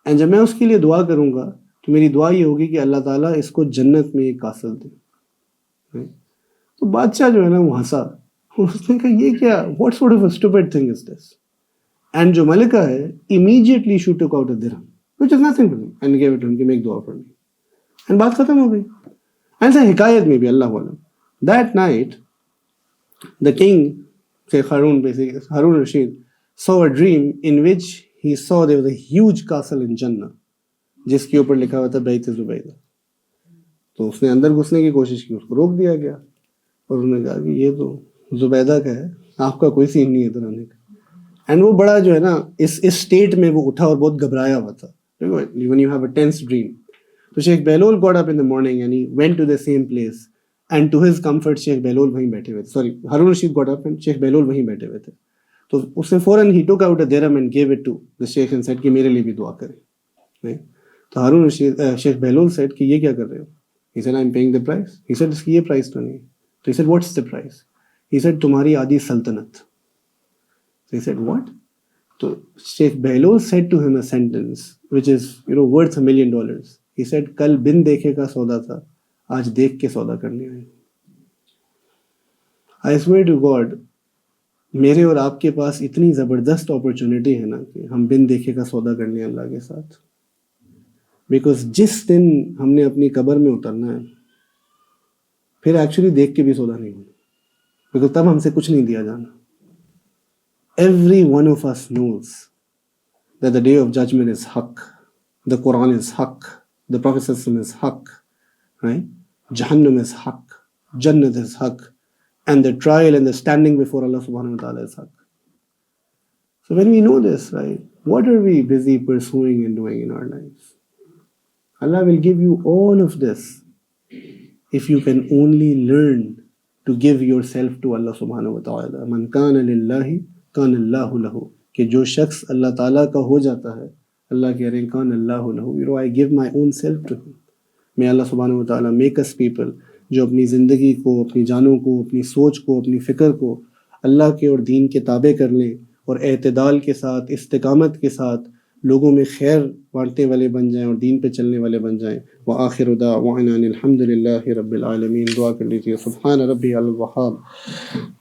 And جب میں اس کے لیے دعا کروں گا تو میری دعا یہ ہوگی کہ اللہ تعالیٰ اس کو جنت میں ایک کاسل دے. تو بادشاہ جو ہے نا وہ ہنسا, اس نے کہا یہ کیا, what sort of a stupid thing is this? And جو ملکہ ہے immediately she took out a dirham which is nothing for him and gave it to him کہ make dua for me, and بات ختم ہو گئی. ایسا حکایت میں بھی اللہ عالم that night the king Sheikh Harun Rashid saw a dream in which he saw there was a huge castle in Jannah جس کے اوپر لکھا ہوا تھا بیت زبیدہ. تو اس نے اندر گھسنے کی کوشش کی, اس کو روک دیا گیا اور انہوں نے کہا کہ یہ تو زبیدہ کا ہے, آپ کا کوئی سین نہیں ہے ادھر آنے کا. اینڈ وہ بڑا جو ہے نا اس اسٹیٹ میں وہ اٹھا اور بہت گھبرایا ہوا تھا. when you have a tense dream. تو شیخ Bahlul got up in the morning and he went to the same place and to his comfort شیخ بہلول وہیں بیٹھے ہوئے تھے, sorry Harun Rashid got up and شیخ بہلول وہیں بیٹھے ہوئے تھے. تو اس نے فوراً he took out a dirham and gave it to the sheikh and said کہ میرے لیے بھی دعا کریں. تو ہارون رشید شیخ بہلول said کہ یہ کیا کر رہے ہو؟ He said I'm paying the price. He said اس کی یہ پرائز تو نہیں. تو he said what's the price? He said تمہاری آدھی سلطنت. So he said what? تو شیخ Bahlul said to him a sentence which is worth $1 million. He said کل بن دیکھے کا سودا تھا, آج دیکھ کے سودا کرنے آئے. I swear to God میرے اور آپ کے پاس اتنی زبردست اپرچونٹی ہے نا کہ ہم بن دیکھے کا سودا کرنے اللہ کے ساتھ. بیکاز جس دن ہم نے اپنی قبر میں اترنا ہے پھر ایکچولی دیکھ کے بھی سودا نہیں ہونا, بیکاز تب ہم سے کچھ نہیں دیا جانا. Every one of us knows that the day of judgment is haqq, the Quran is haqq, the Prophet is haqq, right? Jahannam is haqq, Jannat is haqq, and the trial and the standing before Allah subhanahu wa ta'ala is haqq. So when we know this, right, what are we busy pursuing and doing in our lives? Allah will give you all of this if you can only learn to give yourself to Allah subhanahu wa ta'ala. Man kana lillahi کان اللہ لہو, کہ جو شخص اللہ تعالیٰ کا ہو جاتا ہے اللہ کہہ رہے ہیں کان اللہ لہو, I give my own self to him. میں اللہ سبحانہ و تعالیٰ میک us people جو اپنی زندگی کو, اپنی جانوں کو, اپنی سوچ کو, اپنی فکر کو اللہ کے اور دین کے تابع کر لیں اور اعتدال کے ساتھ, استقامت کے ساتھ لوگوں میں خیر بانٹنے والے بن جائیں اور دین پہ چلنے والے بن جائیں. وآخر دعوانا الحمد للہ رب العالمین. دعا کر لیجیے سبحان ربی الوہاب.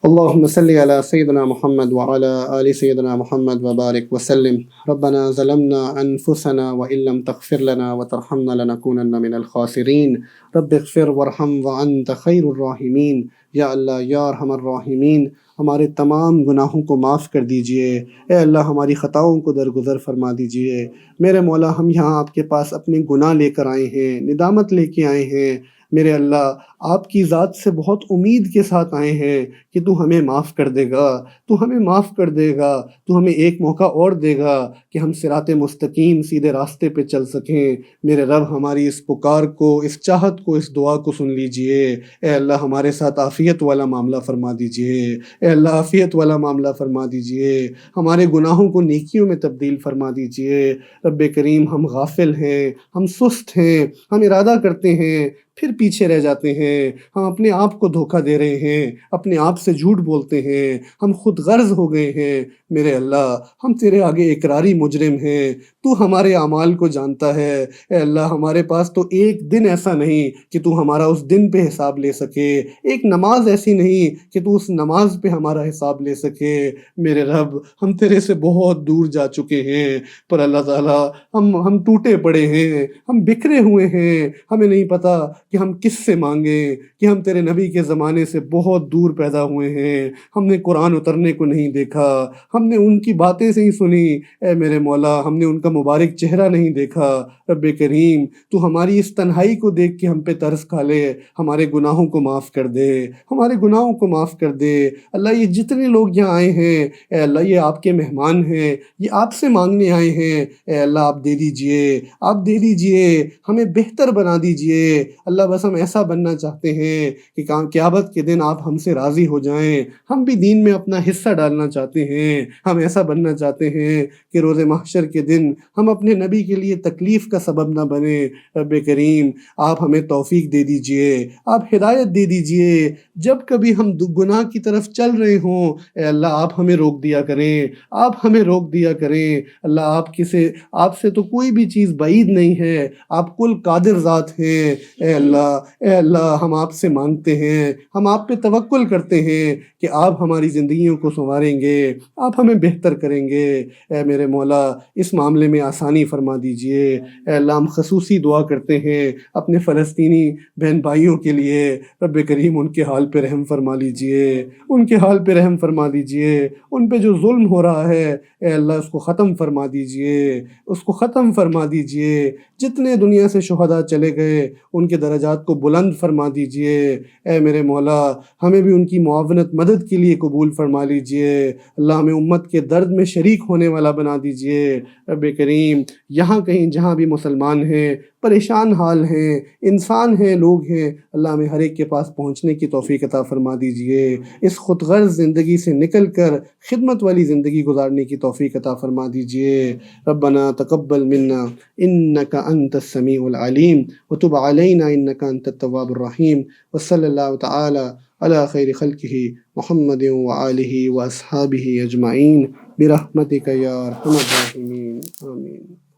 اللہم صلی علی سیدنا محمد وعلی آل سیدنا محمد وبارک وسلم. ربنا ظلمنا انفسنا وإن لم تغفر لنا وترحمنا لنکونن من الخاسرین. رب اغفر وارحم وانت خیر الراحمین. یا اللہ یا ارحم الراحمین, ہمارے تمام گناہوں کو معاف کر دیجئے. اے اللہ ہماری خطاؤں کو درگزر فرما دیجئے. میرے مولا ہم یہاں آپ کے پاس اپنے گناہ لے کر آئے ہیں, ندامت لے کے آئے ہیں. میرے اللہ آپ کی ذات سے بہت امید کے ساتھ آئے ہیں کہ تو ہمیں معاف کر دے گا, تو ہمیں معاف کر دے گا, تو ہمیں ایک موقع اور دے گا کہ ہم صراط مستقیم سیدھے راستے پہ چل سکیں. میرے رب ہماری اس پکار کو, اس چاہت کو, اس دعا کو سن لیجئے. اے اللہ ہمارے ساتھ عافیت والا معاملہ فرما دیجئے. اے اللہ عافیت والا معاملہ فرما دیجئے. ہمارے گناہوں کو نیکیوں میں تبدیل فرما دیجئے. رب کریم ہم غافل ہیں, ہم سست ہیں, ہم ارادہ کرتے ہیں پھر پیچھے رہ جاتے ہیں. ہم اپنے آپ کو دھوکہ دے رہے ہیں, اپنے آپ سے جھوٹ بولتے ہیں, ہم خود غرض ہو گئے ہیں. میرے اللہ ہم تیرے آگے اقراری مجرم ہیں, تو ہمارے اعمال کو جانتا ہے. اے اللہ ہمارے پاس تو ایک دن ایسا نہیں کہ تو ہمارا اس دن پہ حساب لے سکے, ایک نماز ایسی نہیں کہ تو اس نماز پہ ہمارا حساب لے سکے. میرے رب ہم تیرے سے بہت دور جا چکے ہیں, پر اللہ تعالیٰ ہم ٹوٹے پڑے ہیں, ہم بکھرے ہوئے ہیں. ہمیں نہیں پتہ کہ ہم کس سے مانگیں, کہ ہم تیرے نبی کے زمانے سے بہت دور پیدا ہوئے ہیں. ہم نے قرآن اترنے کو نہیں دیکھا, ہم نے ان کی باتیں سے ہی سنی. اے میرے مولا ہم نے ان کا مبارک چہرہ نہیں دیکھا. رب کریم تو ہماری اس تنہائی کو دیکھ کے ہم پہ ترس کھا لے, ہمارے گناہوں کو معاف کر دے, ہمارے گناہوں کو معاف کر دے. اللہ یہ جتنے لوگ یہاں آئے ہیں اے اللہ یہ آپ کے مہمان ہیں, یہ آپ سے مانگنے آئے ہیں. اے اللہ آپ دے دیجئے, آپ دے دیجئے, ہمیں بہتر بنا دیجئے. اللہ بس ہم ایسا بننا چاہتے چاہتے ہیں کہ قیامت کے دن آپ ہم سے راضی ہو جائیں، ہم بھی دین میں اپنا حصہ ڈالنا چاہتے ہیں، ہم ایسا بننا چاہتے ہیں کہ روز محشر کے دن ہم اپنے نبی کے لیے تکلیف کا سبب نہ بنے۔ رب کریم آپ ہمیں توفیق دے دیجئے، آپ ہدایت دے دیجئے، جب کبھی ہم گناہ کی طرف چل رہے ہوں اے اللہ آپ ہمیں روک دیا کریں، آپ ہمیں روک دیا کریں۔ اللہ آپ سے تو کوئی بھی چیز بعید نہیں ہے، آپ کل قادر ذات ہیں۔ اے اللہ ہم آپ سے مانگتے ہیں، ہم آپ پہ توکل کرتے ہیں کہ آپ ہماری زندگیوں کو سنواریں گے، آپ ہمیں بہتر کریں گے۔ اے میرے مولا اس معاملے میں آسانی فرما دیجئے۔ اے اللہ ہم خصوصی دعا کرتے ہیں اپنے فلسطینی بہن بھائیوں کے لیے، رب کریم ان کے حال پہ رحم فرما لیجئے، ان کے حال پہ رحم فرما دیجئے، ان پہ جو ظلم ہو رہا ہے اے اللہ اس کو ختم فرما دیجئے، اس کو ختم فرما دیجئے۔ جتنے دنیا سے شہداء چلے گئے ان کے درجات کو بلند فرما دیجئے۔ اے میرے مولا ہمیں بھی ان کی معاونت مدد کے لیے قبول فرما لیجئے۔ اللہ ہمیں امت کے درد میں شریک ہونے والا بنا دیجئے۔ رب کریم یہاں کہیں جہاں بھی مسلمان ہیں، پریشان حال ہیں، انسان ہیں، لوگ ہیں، اللہ ہمیں ہر ایک کے پاس پہنچنے کی توفیق عطا فرما دیجئے۔ اس خود غرض زندگی سے نکل کر خدمت والی زندگی گزارنے کی توفیق عطا فرما دیجئے۔ ربنا تقبل منا انک انت السمیع العلیم وتب علینا انک انت التواب الرحیم، وصلی اللہ تعالی علی خیر خلقہ محمد وآلہ واصحابہ اجمعین برحمتک یا ارحم الراحمین، آمین۔